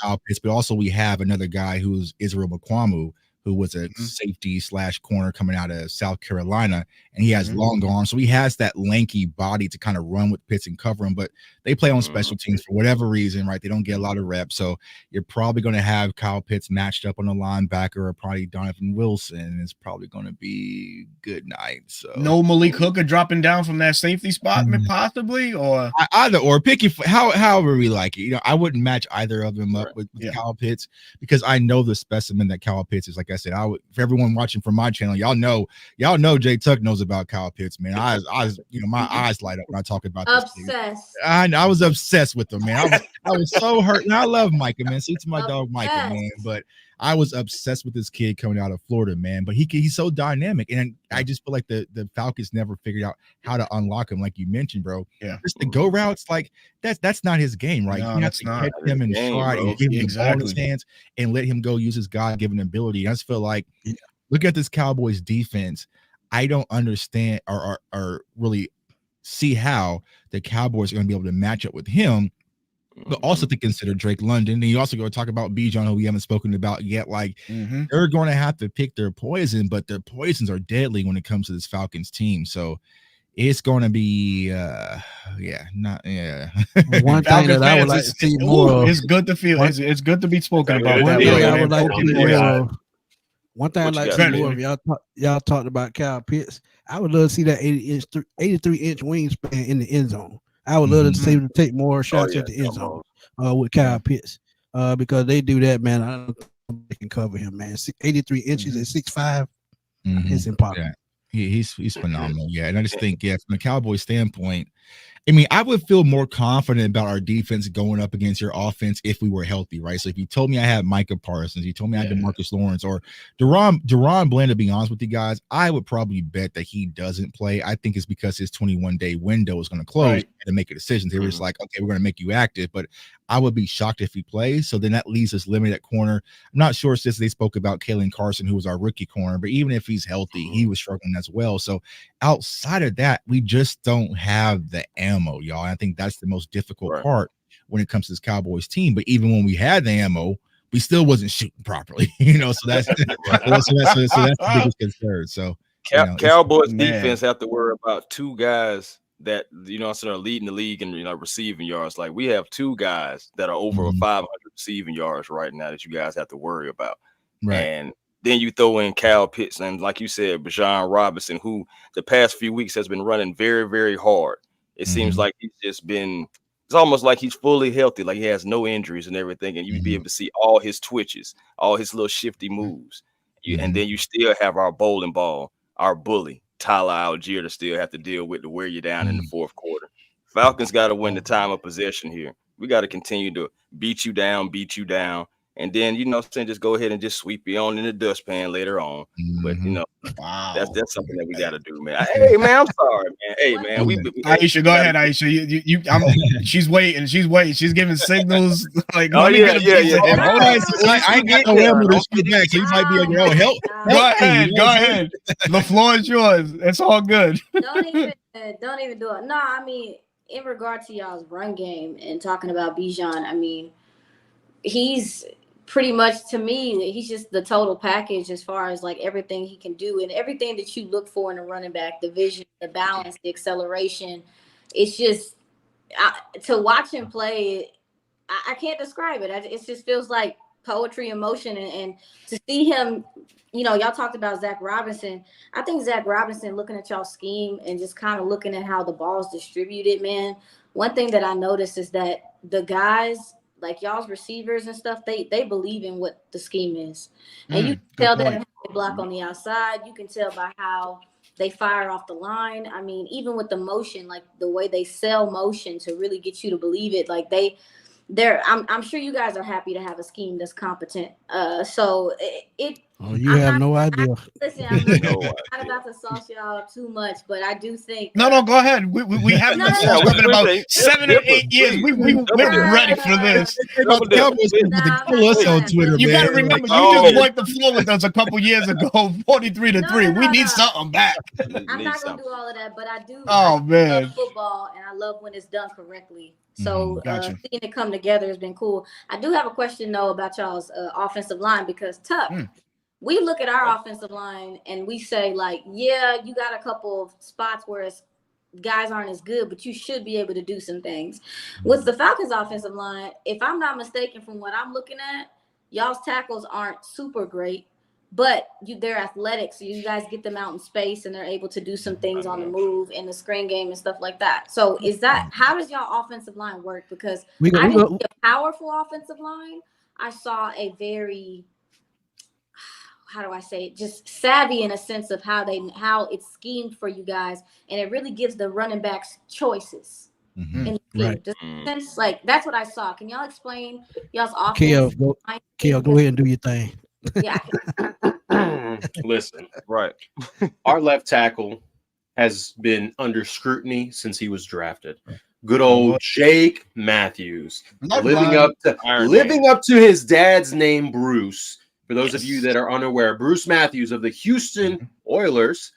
Kyle Pitts, but also we have another guy who's Israel Mukuamu, who was a safety / corner coming out of South Carolina, and he has long arms. So he has that lanky body to kind of run with Pitts and cover him, but they play on special teams for whatever reason, right? They don't get a lot of reps. So you're probably going to have Kyle Pitts matched up on the linebacker, or probably Donovan Wilson. It's probably going to be good night. So no Malik Hooker dropping down from that safety spot, possibly, or either or. Pick it however we like it. I wouldn't match either of them up with Kyle Pitts, because I know the specimen that Kyle Pitts is. Like I said, for everyone watching from my channel, y'all know Jay Tuck knows about Kyle Pitts, man. My eyes light up when I talk about this. I was obsessed with him, man. I was so hurt. And I love Micah, man. See to my dog Micah, man. But I was obsessed with this kid coming out of Florida, man. But he's so dynamic, and I just feel like the Falcons never figured out how to unlock him, like you mentioned, bro. Yeah, just the go routes, like that's not his game, right? No, you have to catch him in stride and give him the ball in his hands and let him go use his God-given ability. I just feel like, look at this Cowboys defense. I don't understand or really see how the Cowboys are going to be able to match up with him. But also to consider Drake London. And you also go to talk about Bijan, who we haven't spoken about yet. Like, they're going to have to pick their poison, but their poisons are deadly when it comes to this Falcons team. So it's going to be, One thing that I would like to see more. It's good to feel. It's good to be spoken about. One thing I would like to see more. One thing I'd like to see more of, y'all talked about Kyle Pitts. I would love to see that 83-inch wingspan in the end zone. I would love to see them take more shots at the end zone with Kyle Pitts, because they do that, man. I don't think they can cover him, man. 83 inches at 6'5", it's impossible. Yeah. He's phenomenal, and I just think, from a Cowboys standpoint, I mean, I would feel more confident about our defense going up against your offense if we were healthy, right? So if you told me I had Micah Parsons, you told me I had DeMarcus Lawrence or Deron Bland, to be honest with you guys, I would probably bet that he doesn't play. I think it's because his 21-day window is going to close to make a decision. They were just like, okay, we're going to make you active, but I would be shocked if he plays. So then that leaves us limited at corner. I'm not sure since they spoke about Kalen Carson, who was our rookie corner, but even if he's healthy, he was struggling as well. So outside of that, we just don't have the ammo, y'all. And I think that's the most difficult part when it comes to this Cowboys team. But even when we had the ammo, we still wasn't shooting properly, so that's so that's the biggest concern. So Cowboys defense have to worry about two guys that are leading the league in receiving yards. Like we have two guys that are over 500 receiving yards right now that you guys have to worry about. Right. And then you throw in Kyle Pitts and, like you said, Bijan Robinson, who the past few weeks has been running very, very hard. It seems like he's just been. It's almost like he's fully healthy, like he has no injuries and everything, and you'd be able to see all his twitches, all his little shifty moves. And then you still have our bowling ball, our bully, Tyler Algier, to still have to deal with to wear you down in the fourth quarter. Falcons got to win the time of possession here. We got to continue to beat you down, and then just go ahead and just sweep you on in the dustpan later on. But wow, that's something that we got to do, man. Hey man, I'm sorry, man. Hey man, Aisha, go ahead, Aisha. She's waiting. She's giving signals. Like, yeah. I ain't got no ramble to shoot back, so you might be on your own. Help. Go ahead. The floor is yours. It's all good. Don't even do it. No, I mean, in regard to y'all's run game and talking about Bijan, I mean, he's pretty much, to me, he's just the total package as far as like everything he can do and everything that you look for in a running back, the vision, the balance, the acceleration. It's just to watch him play, I can't describe it. It just feels like poetry in motion, and to see him, y'all talked about Zach Robinson. I think Zach Robinson, looking at y'all's scheme and just kind of looking at how the ball's distributed, man, one thing that I noticed is that the guys, like y'all's receivers and stuff, they believe in what the scheme is. And you can tell that how they block on the outside. You can tell by how they fire off the line. I mean, even with the motion, like the way they sell motion to really get you to believe it, like I'm sure you guys are happy to have a scheme that's competent. So you have no idea. Listen, I'm not about to sauce y'all too much, but I do think. No, go ahead. We have been talking about 7 or 8 years. We're ready for this. Kill us on Twitter, you got to remember, you just wiped the floor with us a couple years ago, 43-3. We need something back. I'm not gonna do all of that, but I do. Man, love football, and I love when it's done correctly. So seeing it come together has been cool. I do have a question though about y'all's offensive line, because we look at our offensive line and we say like, yeah, you got a couple of spots where guys aren't as good, but you should be able to do some things. With the Falcons offensive line, if I'm not mistaken from what I'm looking at, y'all's tackles aren't super great, but they're athletic, so you guys get them out in space and they're able to do some things on the move in the screen game and stuff like that. So how does y'all offensive line work? Because I didn't see a powerful offensive line. I saw a very, how do I say it, just savvy in a sense of how it's schemed for you guys, and it really gives the running backs choices. In the right. Just sense, like that's what I saw. Can y'all explain y'all's offense? Kale, go ahead and do your thing. Yeah. Listen, right. Our left tackle has been under scrutiny since he was drafted. Good old Jake Matthews, living up to his dad's name, Bruce. For those of you that are unaware, Bruce Matthews of the Houston Oilers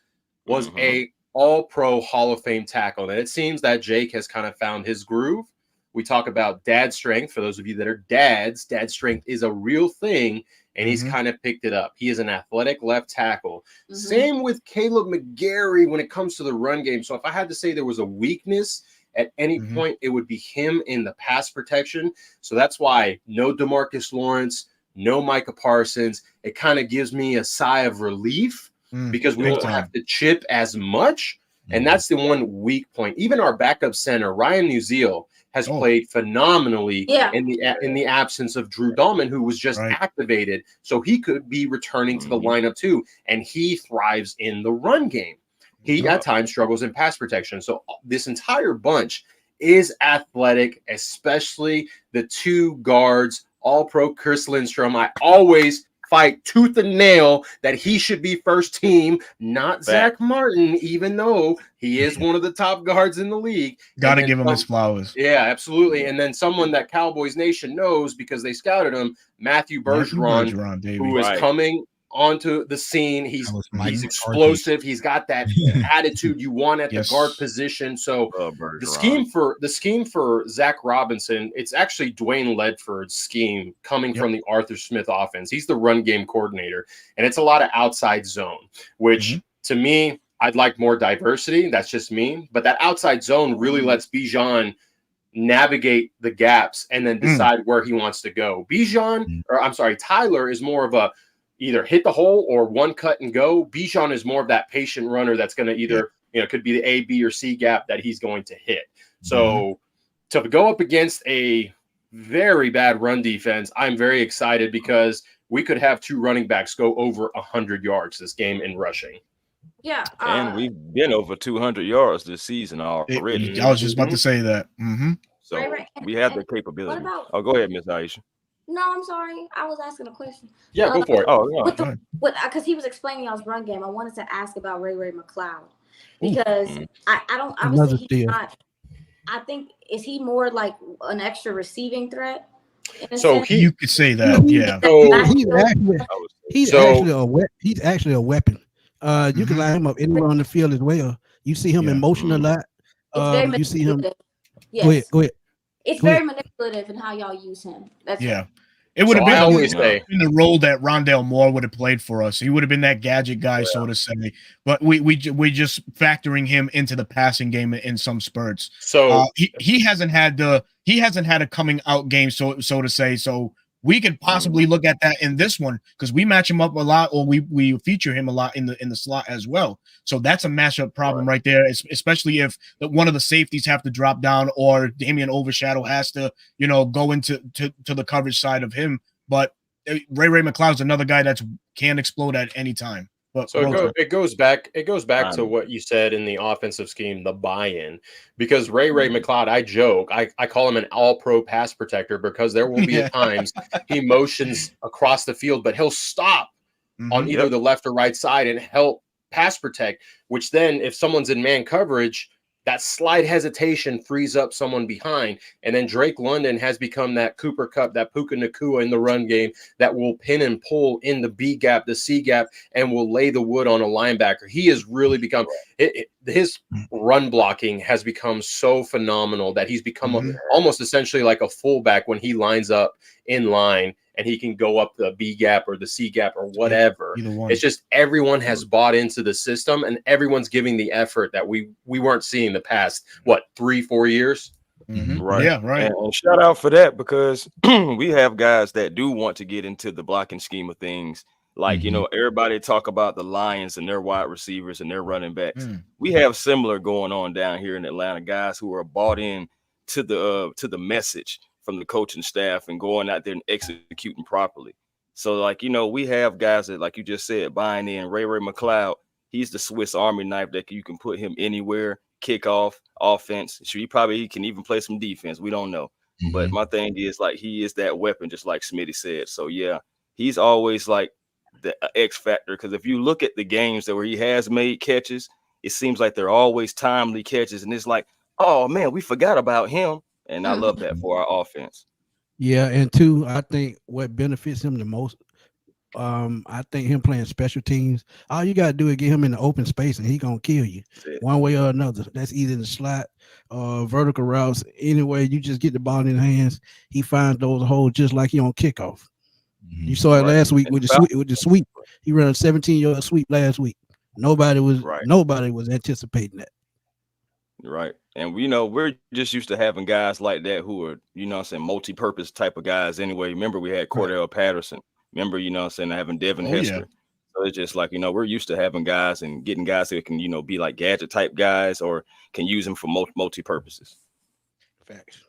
was a All-Pro Hall of Fame tackle. And it seems that Jake has kind of found his groove. We talk about dad strength. For those of you that are dads, dad strength is a real thing, and he's kind of picked it up. He is an athletic left tackle. Same with Caleb McGarry when it comes to the run game. So if I had to say there was a weakness at any point, it would be him in the pass protection. So that's why no DeMarcus Lawrence, no Micah Parsons. It kind of gives me a sigh of relief because we won't have to chip as much. And that's the one weak point. Even our backup center, Ryan Musial, has played phenomenally in the absence of Drew Dahlman, who was just activated. So he could be returning to the lineup too. And he thrives in the run game. He at times struggles in pass protection. So this entire bunch is athletic, especially the two guards, All-Pro Chris Lindstrom. I always fight tooth and nail that he should be first team, not Zach Martin, even though he is one of the top guards in the league. Got to give him his flowers. Yeah, absolutely. And then someone that Cowboys Nation knows because they scouted him, Matthew Bergeron, who is coming onto the scene. He's explosive. He's got that attitude you want at the guard position. So the scheme for Zach Robinson, it's actually Dwayne Ledford's scheme coming from the Arthur Smith offense. He's the run game coordinator, and it's a lot of outside zone, which to me, I'd like more diversity. That's just me. But that outside zone really lets Bijan navigate the gaps and then decide where he wants to go. Tyler is more of a either hit the hole or one cut and go. Bijan is more of that patient runner that's going to either, could be the A, B, or C gap that he's going to hit. So to go up against a very bad run defense, I'm very excited because we could have 2 running backs go over 100 yards this game in rushing. Yeah. And we've been over 200 yards this season already. I was just about to say that. So we have the capability. Go ahead, Miss Aisha. No, I'm sorry. I was asking a question. Yeah, go for it. Because he was explaining y'all's run game, I wanted to ask about Ray McCloud because I don't. Obviously, he's not. I think is he more like an extra receiving threat? So you could say that, yeah. He's actually a weapon. You can line him up anywhere on the field as well. You see him in motion a lot. You see him. Yes. Go ahead. It's very manipulative in how y'all use him. It would have been in the role that Rondale Moore would have played for us. He would have been that gadget guy, so to say. But we just factoring him into the passing game in some spurts. So he hasn't had a coming out game, so to say. So we could possibly look at that in this one because we match him up a lot, or we feature him a lot in the slot as well. So that's a matchup problem right there, especially if one of the safeties have to drop down or Damian Overshadow has to, go into the coverage side of him. But Ray McCloud's another guy that can explode at any time. But it goes back to what you said in the offensive scheme, the buy-in, because Ray McCloud, I joke, I call him an all-pro pass protector because there will be times he motions across the field, but he'll stop on either the left or right side and help pass protect, which then if someone's in man coverage, that slight hesitation frees up someone behind. And then Drake London has become that Cooper Kupp, that Puka Nacua in the run game that will pin and pull in the B gap, the C gap, and will lay the wood on a linebacker. He has really become his run blocking has become so phenomenal that he's become almost essentially like a fullback when he lines up in line and he can go up the B gap or the C gap or whatever. It's just everyone has bought into the system and everyone's giving the effort that we weren't seeing the past, 3-4 years? Right. Yeah, right. And shout out for that because we have guys that do want to get into the blocking scheme of things. Like, everybody talk about the Lions and their wide receivers and their running backs. We have similar going on down here in Atlanta, guys who are bought in to the message from the coaching staff and going out there and executing properly. So, we have guys that, like you just said, buying in. Ray McCloud, he's the Swiss Army knife that you can put him anywhere, kickoff, offense. He can even play some defense. We don't know. But my thing is, he is that weapon, just like Smitty said. So, yeah, he's always like the X factor because if you look at the games where he has made catches, it seems like they're always timely catches. And it's like, oh, man, we forgot about him. And I love that for our offense. Yeah, and two, I think what benefits him the most, I think him playing special teams, all you got to do is get him in the open space and he going to kill you one way or another. That's either the slot, vertical routes. Anyway, you just get the ball in his hands. He finds those holes just like he on kickoff. You saw it last week with the sweep. He ran a 17-yard sweep last week. Nobody was anticipating that. Right. And we're just used to having guys like that who are, multi-purpose type of guys anyway. Remember, we had Cordell Patterson. Remember, having Devin Hester. Yeah. So it's just like, we're used to having guys and getting guys that can, be like gadget type guys or can use them for multi-purposes. Facts.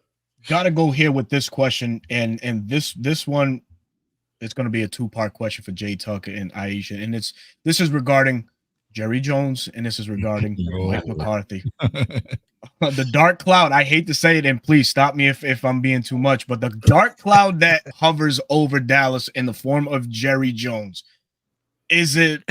Got to go here with this question. And this one, it's going to be a 2-part question for Jay Tucker and Aisha. And this is regarding Jerry Jones, and this is regarding Mike McCarthy. The dark cloud, I hate to say it, and please stop me if I'm being too much, but the dark cloud that hovers over Dallas in the form of Jerry Jones, is it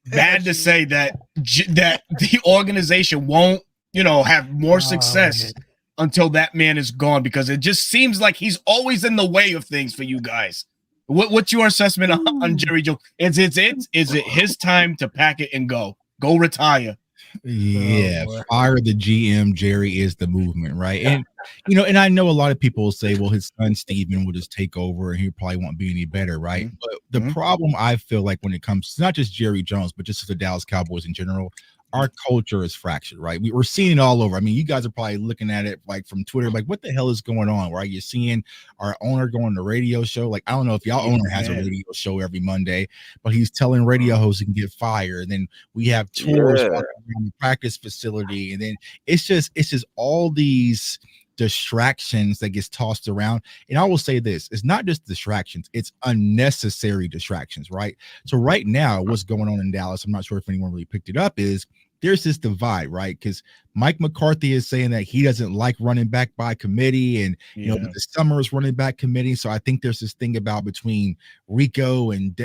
bad to say that the organization won't, have more success until that man is gone? Because it just seems like he's always in the way of things for you guys. What's your assessment on Jerry Jones? Is it his time to pack it and go retire? Yeah, fire the GM. Jerry is the movement, right? And and I know a lot of people will say, well, his son Steven will just take over and he probably won't be any better, right? But the problem I feel like when it comes to not just Jerry Jones, but just the Dallas Cowboys in general, our culture is fractured, right? We're seeing it all over. I mean, you guys are probably looking at it like from Twitter, like what the hell is going on, right? You're seeing our owner going on the radio show. Like, I don't know if y'all owner has a radio show every Monday, but he's telling radio hosts he can get fired. And then we have tours around the practice facility. And then it's just all these distractions that gets tossed around. And I will say this, it's not just distractions, it's unnecessary distractions, right? So right now, what's going on in Dallas, I'm not sure if anyone really picked it up, is there's this divide, right? Because Mike McCarthy is saying that he doesn't like running back by committee, and but the Summers running back committee. So I think there's this thing about between Rico and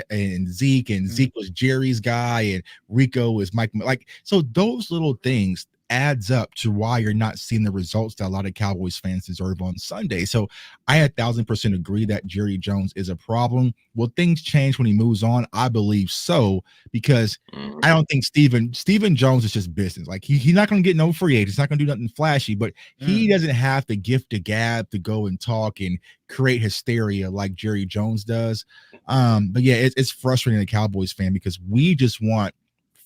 Zeke, and Zeke was Jerry's guy, and Rico is Mike. Like, so those little things adds up to why you're not seeing the results that a lot of Cowboys fans deserve on Sunday. So I 1,000% agree that Jerry Jones is a problem. Will things change when he moves on? I believe so, because I don't think Steven Jones is just business. Like, he's not going to get no free agent. He's not going to do nothing flashy, but he doesn't have the gift of gab to go and talk and create hysteria like Jerry Jones does. But yeah, it's frustrating as a Cowboys fan because we just want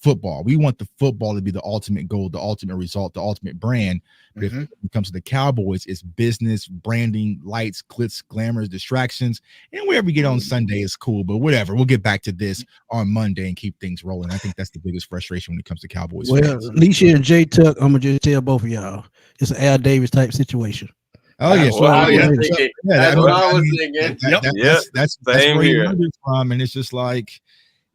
football. We want the football to be the ultimate goal, the ultimate result, the ultimate brand. But if it comes to the Cowboys, it's business, branding, lights, glitz, glamours, distractions, and wherever we get on Sunday is cool. But whatever, we'll get back to this on Monday and keep things rolling. I think that's the biggest frustration when it comes to Cowboys. Well, Leisha and Jay Tuck, I'm gonna just tell both of y'all, it's an Al Davis type situation. Oh yeah, that's what I was thinking. That's where he learned from, and it's just like.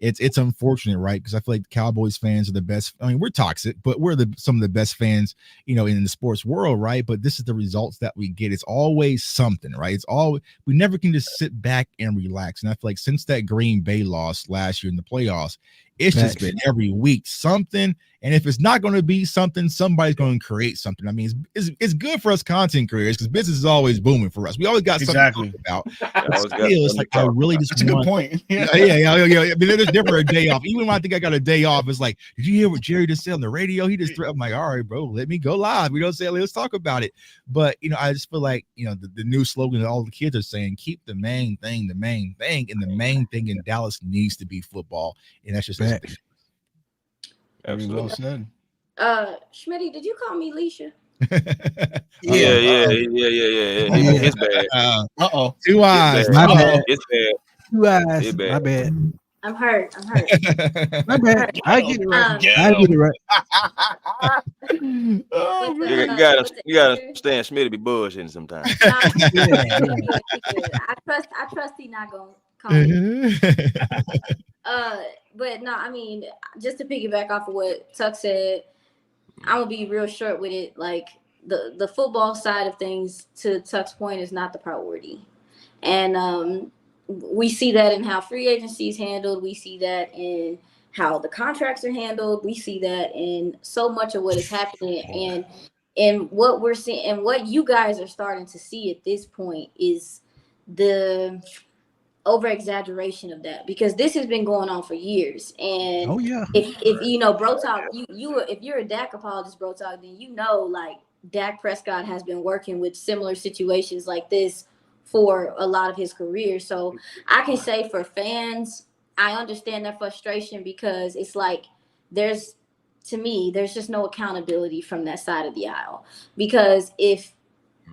It's unfortunate, right? Because I feel like Cowboys fans are the best. I mean, we're toxic, but we're some of the best fans, in the sports world, right? But this is the results that we get. It's always something, right? We never can just sit back and relax. And I feel like since that Green Bay loss last year in the playoffs, it's just been every week something. And if it's not going to be something, somebody's going to create something. I mean, it's good for us content creators because business is always booming for us. We always got something to talk about. But still, it's like I really just. That's a good point. Yeah. I mean, there's never a day off. Even when I think I got a day off, it's like, did you hear what Jerry just said on the radio? He just I'm like, all right, bro, let me go live. We don't say let's talk about it. But I just feel like the new slogan that all the kids are saying: keep the main thing, and the main thing in Dallas needs to be football, and that's just. Absolutely well said. Schmitty, did you call me Leisha? Yeah. It's bad. 2 eyes. My bad. It's bad. 2 eyes. My bad. I'm hurt. My bad. I get it right. I get it right. You gotta understand Schmitty be bullshitting sometimes. I trust he not gonna call me. But no, I mean, just to piggyback off of what Tuck said, I'm gonna be real short with it. Like the football side of things, to Tuck's point, is not the priority, and we see that in how free agency is handled. We see that in how the contracts are handled. We see that in so much of what is happening, and what we're seeing, and what you guys are starting to see at this point is the over exaggeration of that, because this has been going on for years. And if Bro Talk, if you're a Dak apologist, Bro Talk, then like Dak Prescott has been working with similar situations like this for a lot of his career. So I can say for fans, I understand their frustration, because it's like there's just no accountability from that side of the aisle. Because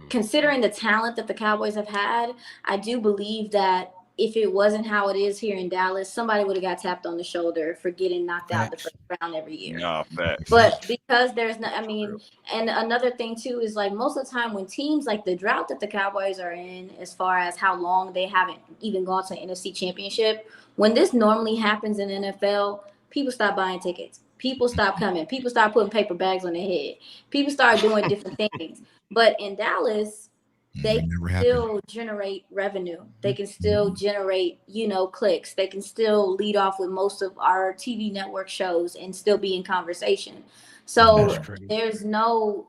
considering the talent that the Cowboys have had, I do believe that if it wasn't how it is here in Dallas, somebody would have got tapped on the shoulder for getting knocked out the first round every year. No, facts. But because there's no, and another thing too is like most of the time when teams, like the drought that the Cowboys are in, as far as how long they haven't even gone to an NFC Championship, when this normally happens in NFL, people stop buying tickets. People stop coming. People start putting paper bags on their head. People start doing different things. But in Dallas, they can still generate revenue. They can still generate, clicks. They can still lead off with most of our TV network shows and still be in conversation. So there's no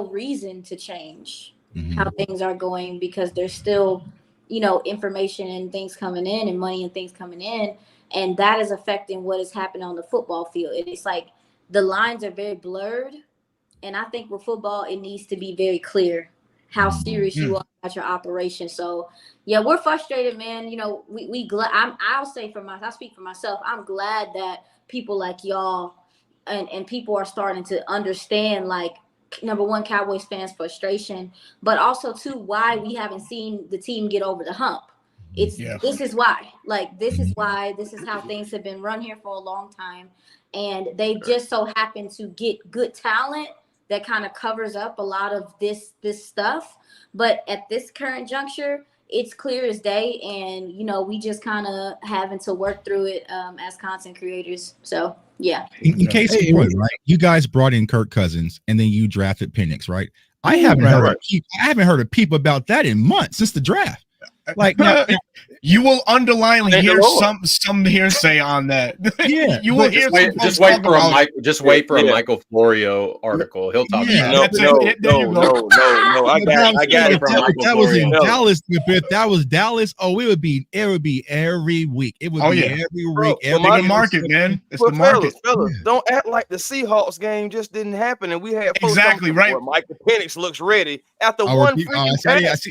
reason to change how things are going, because there's still, information and things coming in and money and things coming in. And that is affecting what is happening on the football field. It's like the lines are very blurred. And I think with football, it needs to be very clear how serious you are about your operation. So, yeah, we're frustrated, man. I'll say I'll speak for myself. I'm glad that people like y'all and people are starting to understand, like, number one, Cowboys fans' frustration, but also, too, why we haven't seen the team get over the hump. This is why. Like, this is why. This is how things have been run here for a long time. And they just so happen to get good talent that kind of covers up a lot of this stuff. But at this current juncture, it's clear as day. And, we just kind of having to work through it as content creators. So, yeah. In case of point, right? You guys brought in Kirk Cousins and then you drafted Penix, right? I haven't heard a peep about that in months since the draft. Like, now, you will underline hear some hearsay on that. Yeah, you will hear. Just wait for a Michael Florio article. He'll talk about it. No. I got it from Michael That was Florio. in Dallas. If that was Dallas, it would be every week. It would be every week. The market, man. It's the market. Fellas, don't act like the Seahawks game just didn't happen and we had exactly right. Michael Penix looks ready after one freaking pass.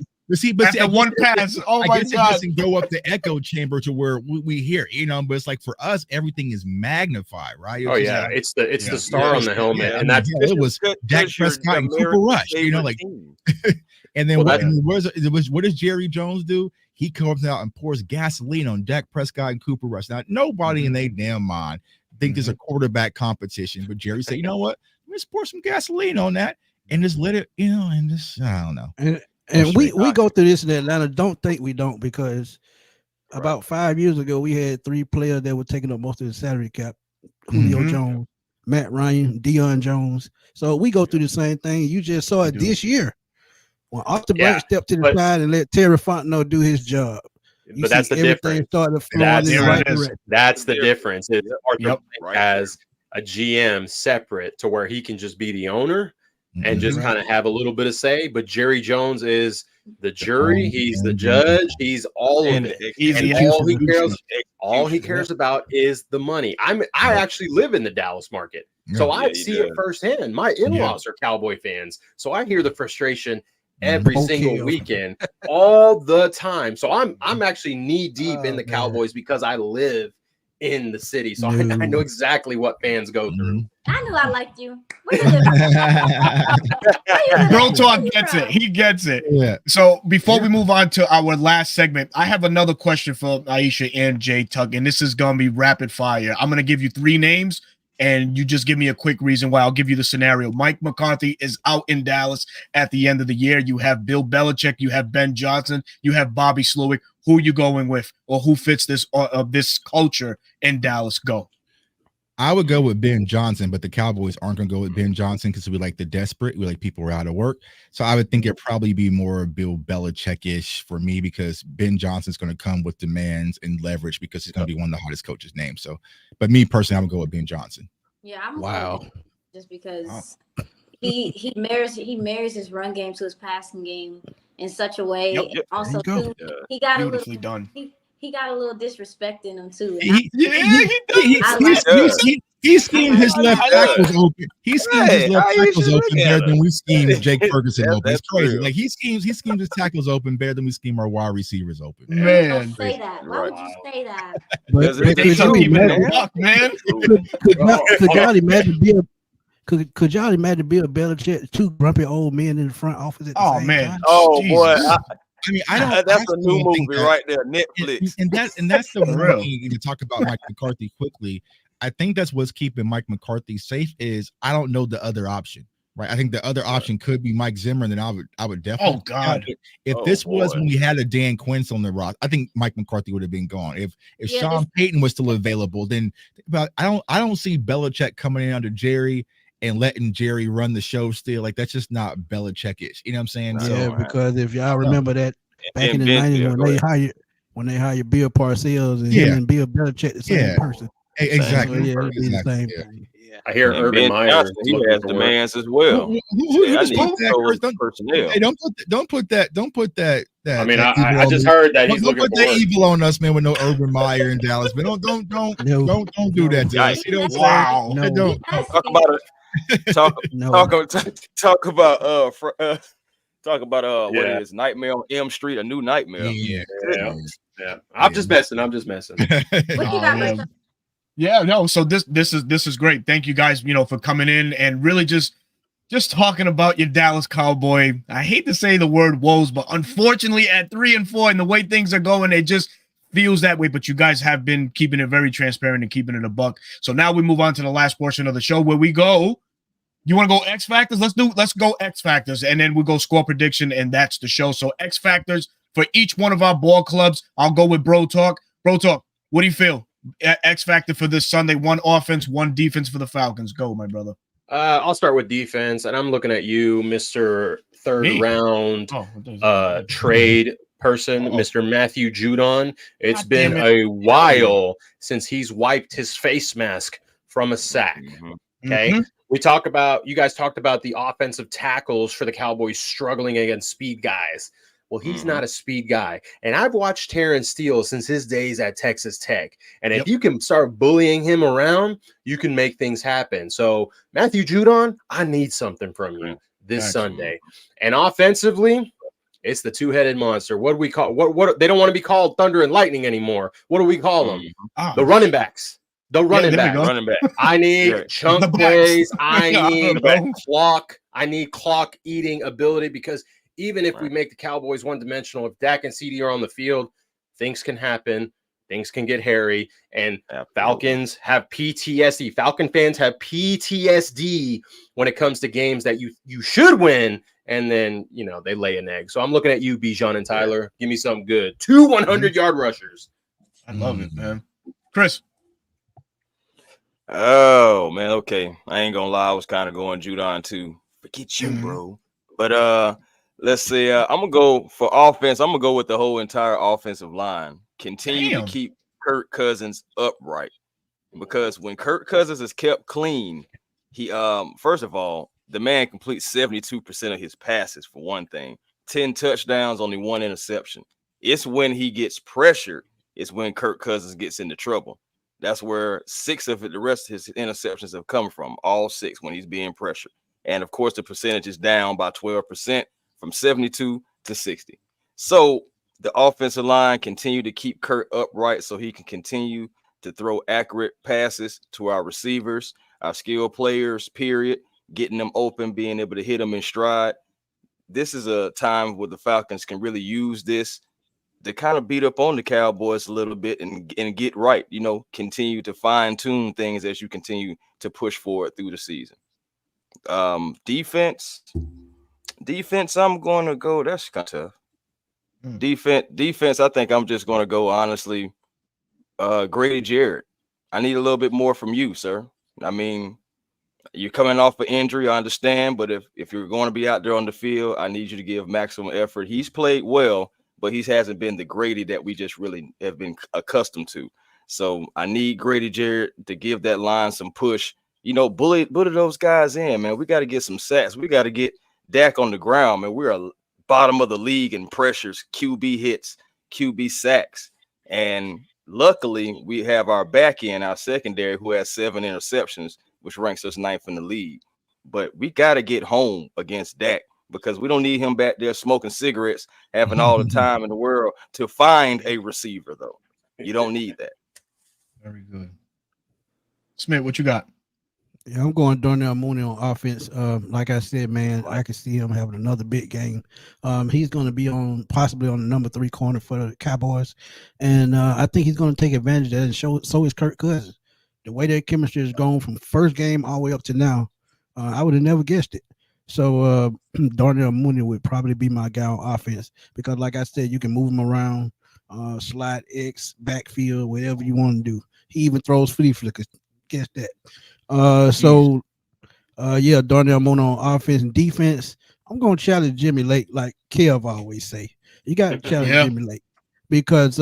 But one pass. Oh my God! It doesn't go up the echo chamber to where we hear, But it's like for us, everything is magnified, right? It's the star on the helmet, and it was Dak Prescott and Cooper Rush, And then what does Jerry Jones do? He comes out and pours gasoline on Dak Prescott and Cooper Rush. Now, nobody in their damn mind think there's a quarterback competition, but Jerry said, you know what? Let's pour some gasoline on that and just let it, and just I don't know. And we go through this in Atlanta. Don't think we don't, because about 5 years ago, we had 3 players that were taking up most of the salary cap. Julio Jones, Matt Ryan, Deion Jones. So we go through the same thing. You just saw it this year. When Austin Bryant stepped to the side and let Terry Fontenot do his job. But that's the difference. That's the difference. As a GM separate to where he can just be the owner and just kind of have a little bit of say, but Jerry Jones is the jury, he's the judge, he's all of it. All he cares about is the money. I actually live in the Dallas market, so I see it firsthand. My in-laws are Cowboy fans, so I hear the frustration every single weekend, all the time. So I'm actually knee deep in the Cowboys because I live in the city, so I know exactly what fans go through. I knew I liked you. Girl talk gets it. He gets it. Yeah. So before we move on to our last segment, I have another question for Aisha and Jay Tuck, and this is gonna be rapid fire. I'm gonna give you 3 names, and you just give me a quick reason why. I'll give you the scenario. Mike McCarthy is out in Dallas at the end of the year. You have Bill Belichick, you have Ben Johnson, you have Bobby Slowick. Who are you going with, or who fits this culture in Dallas? Go. I would go with Ben Johnson, but the Cowboys aren't going to go with Ben Johnson because we like the desperate. We like people who are out of work. So I would think it'd probably be more Bill Belichick-ish for me, because Ben Johnson's going to come with demands and leverage because he's going to be one of the hottest coaches' names. So, but me personally, I would go with Ben Johnson. Yeah, I'm just because he marries his run game to his passing game in such a way. Also, too, he got beautifully done. He got a little disrespect in him too. He schemed his left tackles open. He schemed his left tackles open better than we schemed Jake Ferguson open. It's crazy. Like he schemes his tackles open better than we scheme our wide receivers open. Man, don't say that. Why would you say that? Could y'all imagine Bill Belichick, 2 grumpy old men in the front office at the same time? Oh boy. I don't. That's a new movie right there, Netflix. And that's the real thing to talk about Mike McCarthy quickly. I think that's what's keeping Mike McCarthy safe is I don't know the other option, right? I think the other option could be Mike Zimmer, and then I would definitely. Oh God! If this was when we had a Dan Quince on the rock, I think Mike McCarthy would have been gone. If Sean Payton was still available, then I don't see Belichick coming in under Jerry and letting Jerry run the show still. Like, that's just not Belichick-ish. You know what I'm saying? Yeah, because if y'all remember that back in the 90s when they hired Bill Parcells and him and Bill Belichick, the same person. Exactly. So, the same thing. I hear and Urban Ben Meyer. Johnson, he has demands as well. Who just put that? Personnel. Hey, don't put that. I mean, that I just heard that he's don't looking put for that work. evil on us, man. With no Urban Meyer in Dallas, man. Don't do that to us. You know what I'm saying? No. Talk about it. Talk about talk about what it is, Nightmare on Elm Street, a new nightmare. Yeah. I'm just messing. What you got, Yeah, no. So this is great. Thank you guys, for coming in and really just talking about your Dallas Cowboy. I hate to say the word woes, but unfortunately at 3-4 and the way things are going, it just feels that way. But you guys have been keeping it very transparent and keeping it a buck. So now we move on to the last portion of the show where we go. You want to go X Factors? Let's go X Factors, and then we go score prediction, and that's the show. So X Factors for each one of our ball clubs. I'll go with Bro Talk. Bro Talk, what do you feel? X Factor for this Sunday, 1 offense, 1 defense for the Falcons. Go, my brother. I'll start with defense, and I'm looking at you, Mr. Third round trade person, Mr. Matthew Judon. It's been a while since he's wiped his face mask from a sack. Okay. You guys talked about the offensive tackles for the Cowboys struggling against speed guys. Well, he's not a speed guy. And I've watched Terrence Steele since his days at Texas Tech. And if you can start bullying him around, you can make things happen. So, Matthew Judon, I need something from you this Sunday. And offensively, it's the two-headed monster. What do we call what they don't want to be called Thunder and Lightning anymore. What do we call them? The running backs. The running back. I need chunk plays. I need clock. I need clock eating ability, because even if we make the Cowboys one-dimensional, if Dak and CD are on the field, things can happen. Things can get hairy. And Falcons have PTSD. Falcon fans have PTSD when it comes to games that you should win, and then, they lay an egg. So I'm looking at you, Bijan and Tyler. Give me something good. 2 100-yard rushers. I love it, man. Chris. Oh, man, okay. I ain't gonna lie. I was kind of going Judon too. Forget you, bro. But let's see. I'm gonna go for offense. I'm gonna go with the whole entire offensive line. Continue to keep Kirk Cousins upright, because when Kirk Cousins is kept clean, he first of all, the man completes 72% of his passes, for one thing. 10 touchdowns, only 1 interception. It's when he gets pressured, it's when Kirk Cousins gets into trouble. That's where 6 of it, the rest of his interceptions have come from, all 6 when he's being pressured. And of course, the percentage is down by 12%. From 72 to 60. So the offensive line continue to keep Kurt upright so he can continue to throw accurate passes to our receivers, our skill players, period, getting them open, being able to hit them in stride. This is a time where the Falcons can really use this to kind of beat up on the Cowboys a little bit and get right, continue to fine tune things as you continue to push forward through the season. Defense, I'm going to go. That's kind of tough. Defense, I think I'm just going to go, honestly, Grady Jarrett. I need a little bit more from you, sir. I mean, you're coming off an injury, I understand, but if you're going to be out there on the field, I need you to give maximum effort. He's played well, but he hasn't been the Grady that we just really have been accustomed to. So I need Grady Jarrett to give that line some push. Bully those guys in, man. We got to get some sacks. We got to get Dak on the ground, man. We're a bottom of the league in pressures, QB hits, QB sacks. And luckily, we have our back end, our secondary, who has 7 interceptions, which ranks us 9th in the league. But we got to get home against Dak, because we don't need him back there smoking cigarettes, having all the time in the world to find a receiver, though. You don't need that. Very good. Smith, what you got? Yeah, I'm going Darnell Mooney on offense. Like I said, man, I can see him having another big game. He's going to be possibly on the number 3 corner for the Cowboys, and I think he's going to take advantage of that. And so is Kirk Cousins. The way their chemistry has gone from first game all the way up to now, I would have never guessed it. So Darnell Mooney would probably be my guy on offense, because, like I said, you can move him around, slide X, backfield, whatever you want to do. He even throws flea flickers. Guess that. Darnell Mooney on offense and defense. I'm going to challenge Jimmy Lake, like Kev always say. You got to challenge Jimmy Lake, because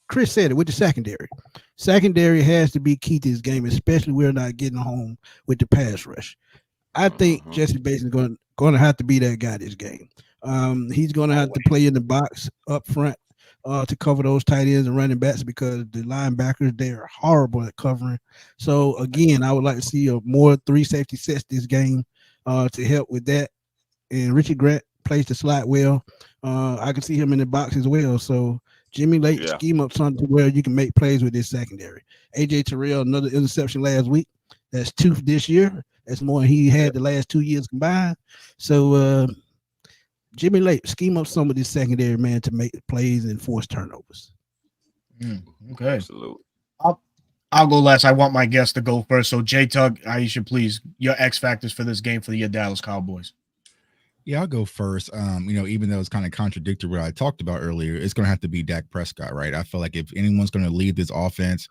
Chris said it with the secondary. Secondary has to be key to this game, especially we're not getting home with the pass rush. I think Jesse Bates is going to have to be that guy this game. He's going to have to play in the box up front to cover those tight ends and running backs because the linebackers, they are horrible at covering. So, again, I would like to see more 3 safety sets this game to help with that. And Richie Grant plays the slot well. I can see him in the box as well. So, Jimmy Lake scheme up something where you can make plays with this secondary. A.J. Terrell, another interception last week. That's 2 this year. That's more than he had the last 2 years combined. So, Jimmy Lake, scheme up some of this secondary, man, to make plays and force turnovers. Okay. Absolutely. I'll go last. I want my guest to go first. So, J-Tug, Aisha, please, your X factors for this game for the Dallas Cowboys. Yeah, I'll go first. Even though it's kind of contradictory what I talked about earlier, it's going to have to be Dak Prescott, right? I feel like if anyone's going to lead this offense,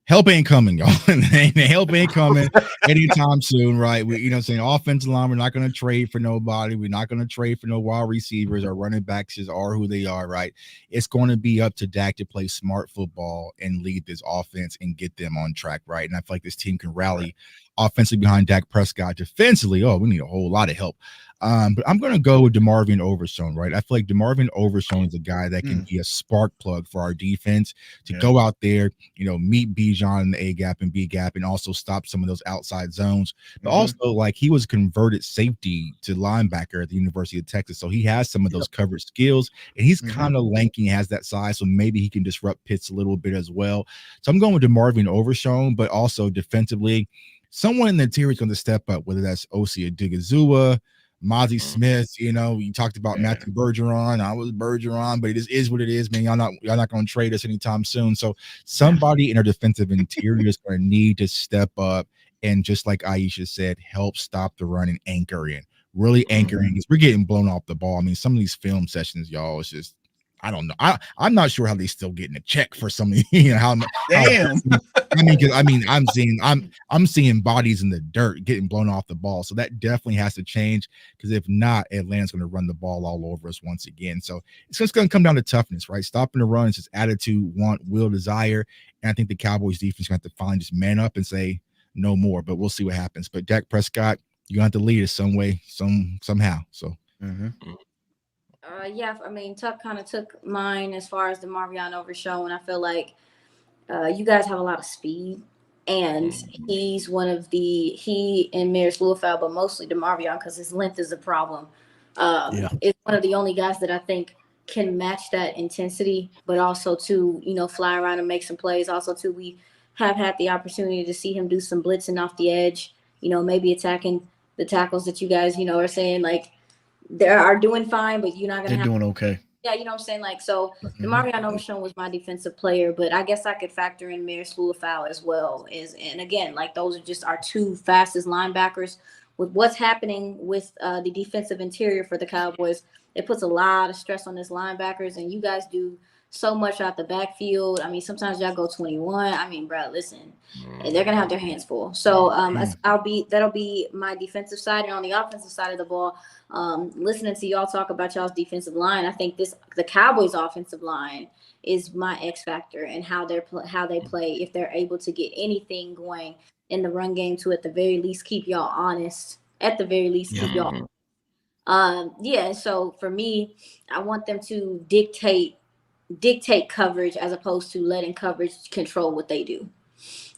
help ain't coming, y'all. Help ain't coming anytime soon, right? Saying offensive line, we're not going to trade for nobody. We're not going to trade for no wide receivers. Our running backs are who they are, right? It's going to be up to Dak to play smart football and lead this offense and get them on track, right? And I feel like this team can rally offensively behind Dak Prescott. Defensively, we need a whole lot of help. But I'm going to go with DeMarvion Overshown, right? I feel like DeMarvion Overshown is a guy that can be a spark plug for our defense to go out there, meet Bijan in the A gap and B gap and also stop some of those outside zones. But also, like, he was converted safety to linebacker at the University of Texas. So he has some of those coverage skills and he's kind of lanky, has that size. So maybe he can disrupt Pitts a little bit as well. So I'm going with DeMarvion Overshown, but also defensively, someone in the interior is going to step up, whether that's Osi Odigizua, Mozzie Smith, you talked about Matthew Bergeron. I was Bergeron, but it is what it is, man. Y'all not going to trade us anytime soon. So somebody in our defensive interior is going to need to step up and, just like Aisha said, help stop the run and anchor in. Really anchoring because we're getting blown off the ball. I mean, some of these film sessions, y'all, it's just, I don't know. I'm not sure how they still getting a check for some of how damn. I'm seeing bodies in the dirt getting blown off the ball. So that definitely has to change because if not, Atlanta's going to run the ball all over us once again. So it's just going to come down to toughness, right? Stopping the run is just attitude, want, will, desire. And I think the Cowboys defense is going to have to finally just man up and say no more, but we'll see what happens. But Dak Prescott, you're going to have to lead us some way, somehow. So. Tuck kind of took mine as far as the DeMarvion Overshown. I feel like you guys have a lot of speed, and he's one of he and Maris Lewifeld, but mostly DeMarvion because his length is a problem. It's one of the only guys that I think can match that intensity, but also to fly around and make some plays. Also, too, we have had the opportunity to see him do some blitzing off the edge. Maybe attacking the tackles that you guys are saying like. They are doing fine, but you're not going to They're doing okay. Yeah, you know what I'm saying? Like, so DeMarvion Overshown was my defensive player, but I guess I could factor in Maris Lewifeld as well. And again, like, those are just our 2 fastest linebackers. With what's happening with the defensive interior for the Cowboys, it puts a lot of stress on this linebackers, and you guys do so much out the backfield. I mean, sometimes y'all go 21. I mean, bro, listen, they're gonna have their hands full. So that'll be my defensive side, and on the offensive side of the ball, listening to y'all talk about y'all's defensive line, I think the Cowboys' offensive line is my X factor and how they play. If they're able to get anything going in the run game to at the very least keep y'all honest. At the very least, keep y'all. So for me, I want them to dictate coverage as opposed to letting coverage control what they do.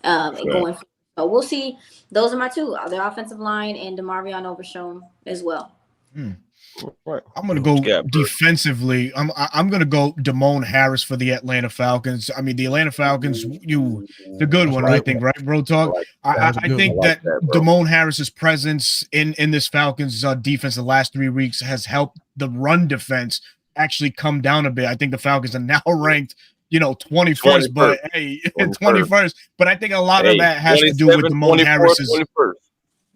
Going so we'll see. Those are my 2, the offensive line and DeMarvion Overshown as well. Right. I'm going to go defensively. I'm going to go Damone Harris for the Atlanta Falcons. I mean, the Atlanta Falcons, the good one, I think, right, Bro Talk? I think that Damone Harris's presence in this Falcons defense the last 3 weeks has helped the run defense actually come down a bit. I think the Falcons are now ranked, 21st, but 21st. But I think a lot of that has to do with Damone Harris's. 21st.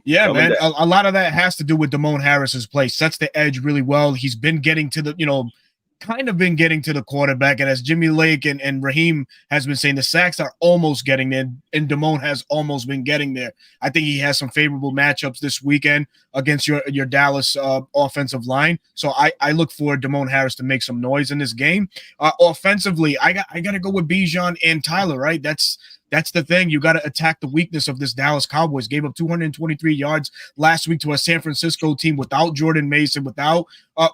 Yeah, man. A lot of that has to do with Damone Harris's play. Sets the edge really well. He's been getting to the, kind of been getting to the quarterback. And as Jimmy Lake and Raheem has been saying, the sacks are almost getting there, and Damone has almost been getting there. I think he has some favorable matchups this weekend against your Dallas offensive line. So I look for Damone Harris to make some noise in this game. Offensively, I got to go with Bijan and Tyler, right? That's the thing. You got to attack the weakness of this Dallas Cowboys. Gave up 223 yards last week to a San Francisco team without Jordan Mason, without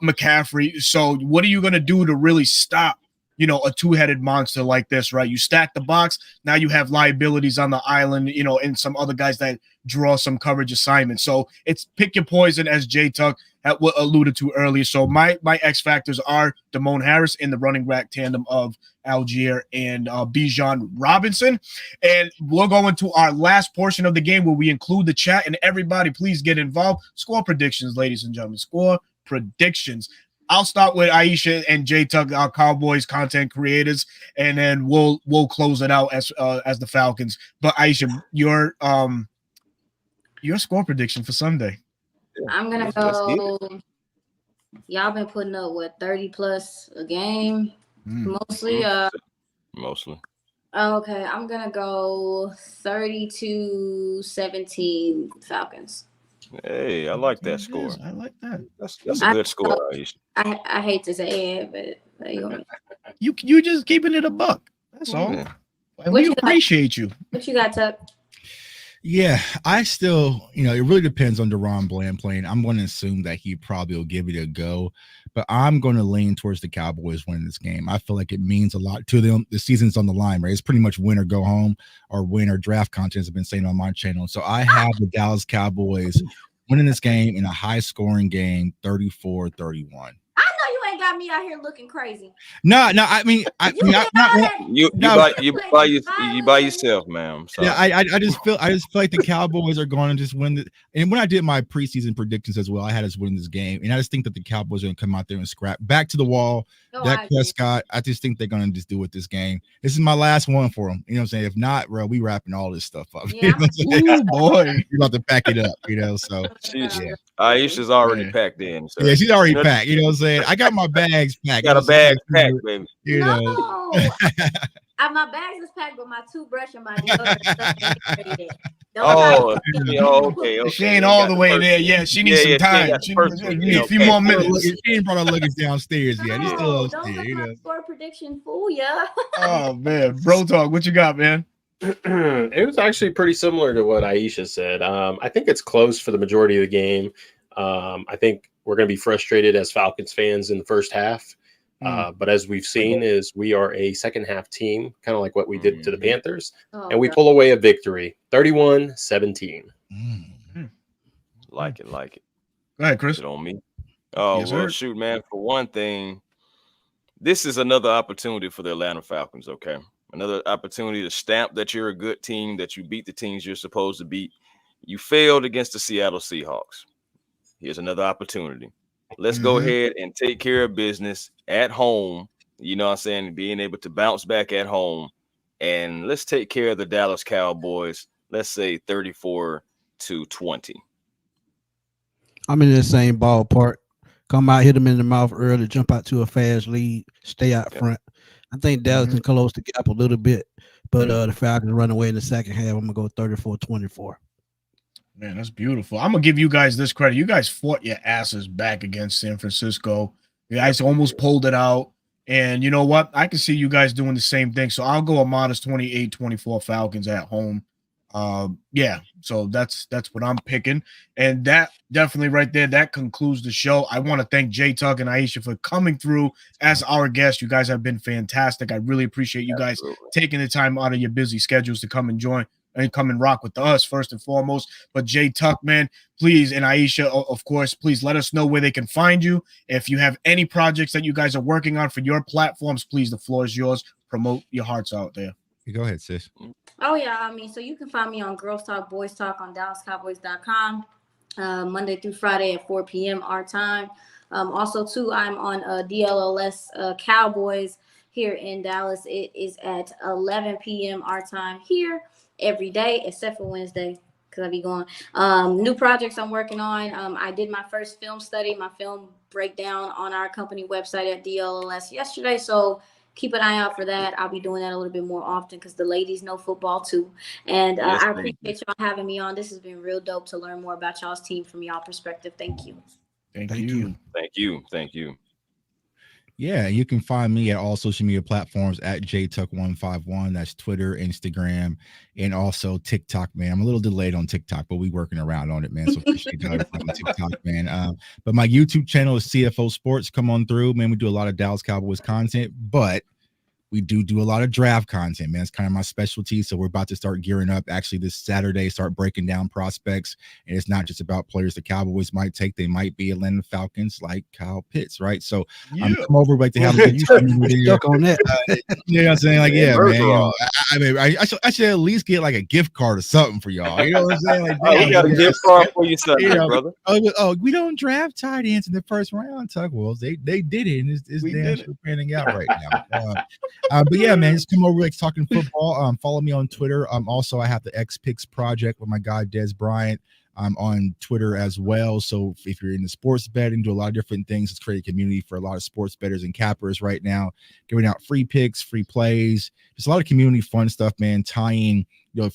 McCaffrey. So what are you going to do to really stop, a two-headed monster like this, right? You stack the box. Now you have liabilities on the island, and some other guys that draw some coverage assignments. So it's pick your poison, as Jay Tuck alluded to earlier. So my X factors are Damone Harris in the running back tandem of Algier and Bijan Robinson. And we'll go into our last portion of the game where we include the chat, and everybody please get involved. Score predictions, ladies and gentlemen. Score predictions. I'll start with Aisha and Jay Tuck, our Cowboys content creators, and then we'll close it out as the Falcons. But Aisha, your score prediction for Sunday. I'm gonna go. Y'all been putting up 30 plus a game, mostly. Mostly. Okay, I'm gonna go 32-17 Falcons. Hey, I like that score. I like that. That's a good score, Aisha. I hate to say it, but you just keeping it a buck. That's all. Yeah. And we appreciate you. What you got, Tuck? Yeah, I still, it really depends on DeRon Bland playing. I'm going to assume that he probably will give it a go, but I'm going to lean towards the Cowboys winning this game. I feel like it means a lot to them. The season's on the line, right? It's pretty much win or go home, or win or draft content, as I've been saying on my channel. So I have the Dallas Cowboys winning this game in a high-scoring game, 34-31. Got me out here looking crazy. No. I mean, you by yourself, ma'am. Sorry. Yeah, I just feel like the Cowboys are going to just win the. And when I did my preseason predictions as well, I had us winning this game, and I just think that the Cowboys are going to come out there and scrap back to the wall. Dak Prescott, I just think they're going to just do it this game. This is my last one for them. You know what I'm saying? If not, bro, we wrapping all this stuff up. Yeah. Oh boy, we're about to pack it up. So Aisha's already packed in. So. Yeah, she's already packed. You know what I'm saying? I got my bags packed. Got a bag packed, baby. No. My bags is packed, but my toothbrush and my deodorant. Okay. She ain't all the way there yet. She needs some time. She needs a few more minutes. She ain't brought her luggage downstairs yet. He's still upstairs. Don't let my score prediction fool ya. Oh man, bro talk. What you got, man? It was actually pretty similar to what Aisha said. I think it's close for the majority of the game. I think we're going to be frustrated as Falcons fans in the first half. But as we've seen, is we are a second half team, kind of like what we did to the Panthers, and we pull away a victory, 31-17. Like it. Go ahead, Chris. On me. Oh, yes, well, shoot, man. For one thing, this is another opportunity for the Atlanta Falcons. Okay, another opportunity to stamp that you're a good team, that you beat the teams you're supposed to beat. You failed against the Seattle Seahawks. Here's another opportunity. Let's go ahead and take care of business at home. You know what I'm saying? Being able to bounce back at home. And let's take care of the Dallas Cowboys. Let's say 34-20. I'm in the same ballpark. Come out, hit them in the mouth early, jump out to a fast lead, stay out front. I think Dallas can close the gap a little bit, but the Falcons run away in the second half. I'm going to go 34-24. Man, that's beautiful. I'm going to give you guys this credit. You guys fought your asses back against San Francisco. You guys almost pulled it out. And you know what? I can see you guys doing the same thing. So I'll go a modest 28-24 Falcons at home. So that's what I'm picking. And that definitely right there, that concludes the show. I want to thank Jay Tuck and Aisha for coming through as our guests. You guys have been fantastic. I really appreciate you guys taking the time out of your busy schedules to come and join and come and rock with us first and foremost. But Jay Tuck, man, please, and Aisha, of course, please let us know where they can find you. If you have any projects that you guys are working on for your platforms, please, the floor is yours. Promote your hearts out there. Go ahead, sis. Oh, yeah. So you can find me on Girls Talk, Boys Talk on DallasCowboys.com, Monday through Friday at 4 p.m. our time. Also, too, I'm on DLLS Cowboys here in Dallas. It is at 11 p.m. our time here every day except for Wednesday because I be going. New projects I'm working on. I did my first film study, my film breakdown on our company website at DLLS yesterday. So keep an eye out for that. I'll be doing that a little bit more often because the ladies know football too. And Yes, I appreciate y'all having me on. This has been real dope to learn more about y'all's team from y'all perspective. Thank you. Thank you. Thank you. Thank you. Yeah, you can find me at all social media platforms at JTuck151. That's Twitter, Instagram, and also TikTok, man. I'm a little delayed on TikTok, but we working around on it, man. So appreciate you on TikTok, man. But my YouTube channel is CFO Sports. Come on through, man. We do a lot of Dallas Cowboys content, but we do a lot of draft content, man. It's kind of my specialty. So we're about to start gearing up actually this Saturday, start breaking down prospects. And it's not just about players the Cowboys might take. They might be Atlanta Falcons like Kyle Pitts, right? So come over, like to have a stuck on that. You know what I'm saying? Like, yeah, man. You know, I should at least get like a gift card or something for y'all. You know what I'm saying? Like, we got a gift card for you, Sunday, brother. Oh, we don't draft tight ends in the first round, Tuck. Well, they did it, and it's damn sure panning out right now. But yeah, man, just come over, like talking football. Follow me on Twitter. Also, I have the X Picks Project with my guy Des Bryant. I'm on Twitter as well. So if you're into sports betting, do a lot of different things. It's create a community for a lot of sports bettors and cappers right now, giving out free picks, free plays. There's a lot of community fun stuff, man. Tying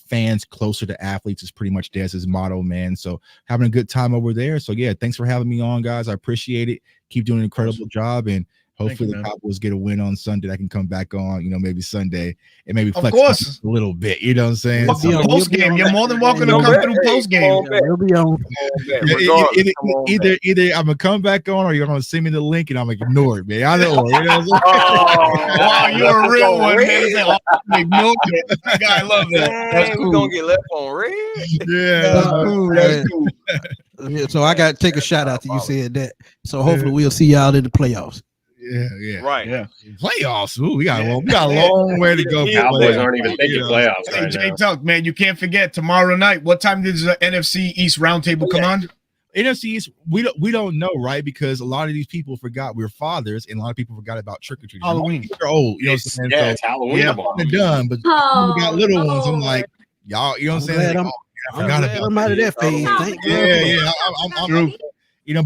fans closer to athletes is pretty much Des's motto, man. So having a good time over there. So yeah, thanks for having me on, guys. I appreciate it. Keep doing an incredible job, and hopefully the Cowboys get a win on Sunday. I can come back on, maybe Sunday and maybe flex a little bit. You know what I'm saying? Post game, you're more than welcome to come through post game. We'll be on. Either I'm gonna come back on, or you're gonna send me the link and I'm gonna ignore it, man. I know. Wow, you're a real one, man. Ignore it. I love that. That's cool. We're gonna get left on red. Yeah, that's cool. Yeah, so I got to take a shout out to you said that. So hopefully we'll see y'all in the playoffs. Yeah. Right. Yeah. Playoffs. Ooh, we got a long way to go. Cowboys aren't even thinking playoffs. Hey, Jay Tuck, man, you can't forget tomorrow night. What time does the NFC East Roundtable come on? NFC East, we don't know, right? Because a lot of these people forgot we're fathers, and a lot of people forgot about trick or treat. Halloween. They're old, you know what I'm saying? It's Halloween. Yeah, they're done, but we got little ones. I'm like, y'all, you know what I'm saying? I forgot about I'm out of that phase. I'm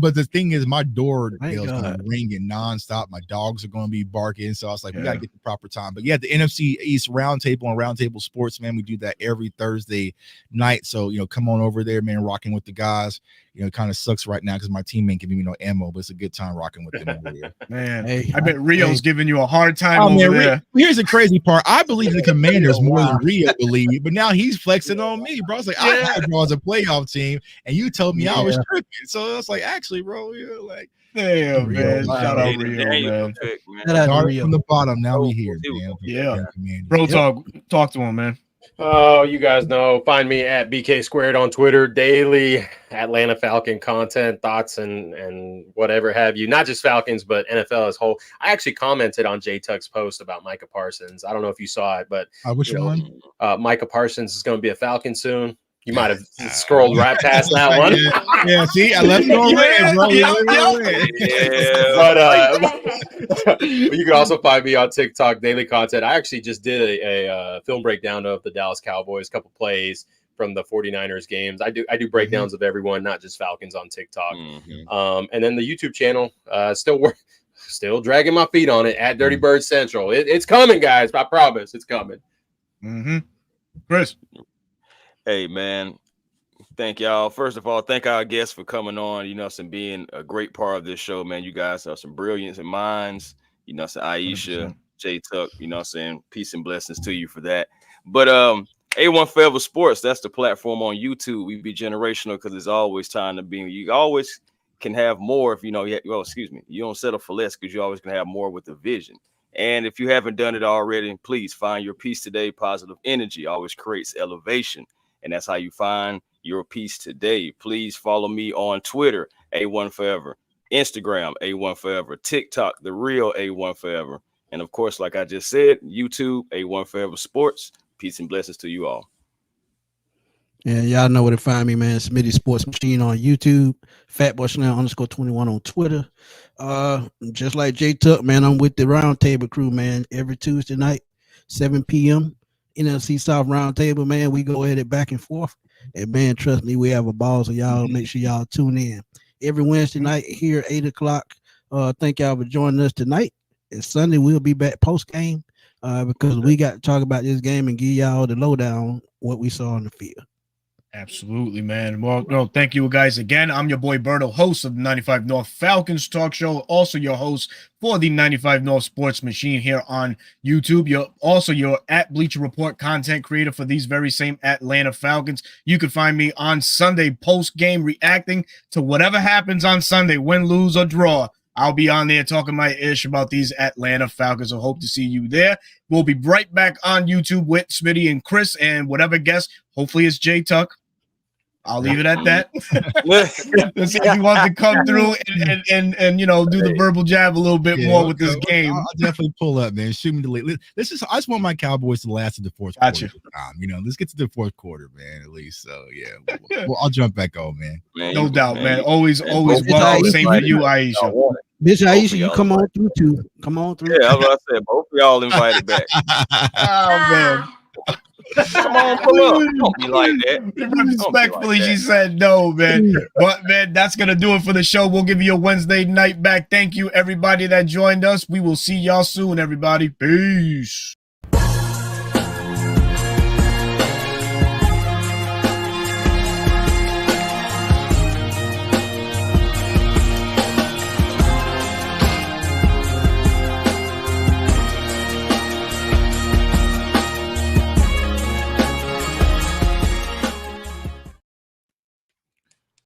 but the thing is, my door is going to be ringing nonstop. My dogs are going to be barking. So I was like, we got to get the proper time. But yeah, the NFC East Roundtable on Roundtable Sports, man, we do that every Thursday night. So, come on over there, man, rocking with the guys. It kind of sucks right now because my team ain't giving me no ammo, but it's a good time rocking with them over there. Man, I bet Rio's giving you a hard time over there. Here's the crazy part. I believe in the Commanders more than Rio believe, but now he's flexing on me, bro. It's like, I had you as a playoff team, and you told me I was tripping. So it's like, actually, bro, you're like, damn, man. Shout out Rio, man. Started from the bottom. Now we here, man. Yeah. Bro, talk to him, man. Oh, you guys know. Find me at BK Squared on Twitter. Daily Atlanta Falcon content, thoughts, and whatever have you. Not just Falcons, but NFL as a whole. I actually commented on J Tuck's post about Micah Parsons. I don't know if you saw it, but which one? Micah Parsons is going to be a Falcon soon. You might have scrolled right past that one. Yeah, see, I left you on red, bro. But you can also find me on TikTok, daily content. I actually just did a film breakdown of the Dallas Cowboys, couple plays from the 49ers games. I do breakdowns of everyone, not just Falcons, on TikTok. And then the YouTube channel, still dragging my feet on it at Dirty Bird Central. It's coming, guys. I promise it's coming. Chris. Hey, man, thank y'all. First of all, thank our guests for coming on, and being a great part of this show, man. You guys have some brilliance in minds, Aisha, J Tuck, peace and blessings to you for that. But A1 Forever Sports, that's the platform on YouTube. We be generational because there's always time to be. You always can have more if you don't settle for less because you always can have more with the vision. And if you haven't done it already, please find your peace today. Positive energy always creates elevation. And that's how you find your peace today. Please follow me on Twitter, A1 Forever, Instagram, A1 Forever, TikTok, The Real A1 Forever. And of course, like I just said, YouTube, A1 Forever Sports. Peace and blessings to you all. Yeah, y'all know where to find me, man. Smitty Sports Machine on YouTube, Fatboy_21 on Twitter. Just like J Tuck, man, I'm with the Roundtable crew, man, every Tuesday night, 7 p.m. NFC South Roundtable, man. We go at it back and forth. And man, trust me, we have a ball. So y'all make sure y'all tune in every Wednesday night here at 8:00. Thank y'all for joining us tonight. And Sunday we'll be back post game because we got to talk about this game and give y'all the lowdown what we saw on the field. Absolutely, man. Well, no, thank you guys again. I'm your boy Berto, host of the 95 North Falcons Talk Show, also your host for the 95 North Sports Machine here on YouTube. You're also your at Bleacher Report content creator for these very same Atlanta Falcons. You can find me on Sunday post-game reacting to whatever happens on Sunday, win, lose, or draw. I'll be on there talking my ish about these Atlanta Falcons. I hope to see you there. We'll be right back on YouTube with Smitty and Chris and whatever guest. Hopefully it's Jay Tuck. I'll leave it at that. Let's see if he wants to come through and you know, do the verbal jab a little bit more with this game. I'll definitely pull up, man. Shoot me the late. I just want my Cowboys to last to the fourth quarter. You know, let's get to the fourth quarter, man, at least. So yeah, well, I'll jump back on, man. No doubt, man. Always welcome. Same for you, Aisha. Miss Aisha, you come on through too. Come on through. Yeah, that's what I said. Both of y'all invited back. Oh man. Come on, pull up. Don't be like that. Respectfully, she said no, man. But man, that's gonna do it for the show. We'll give you a Wednesday night back. Thank you, everybody that joined us. We will see y'all soon, everybody. Peace.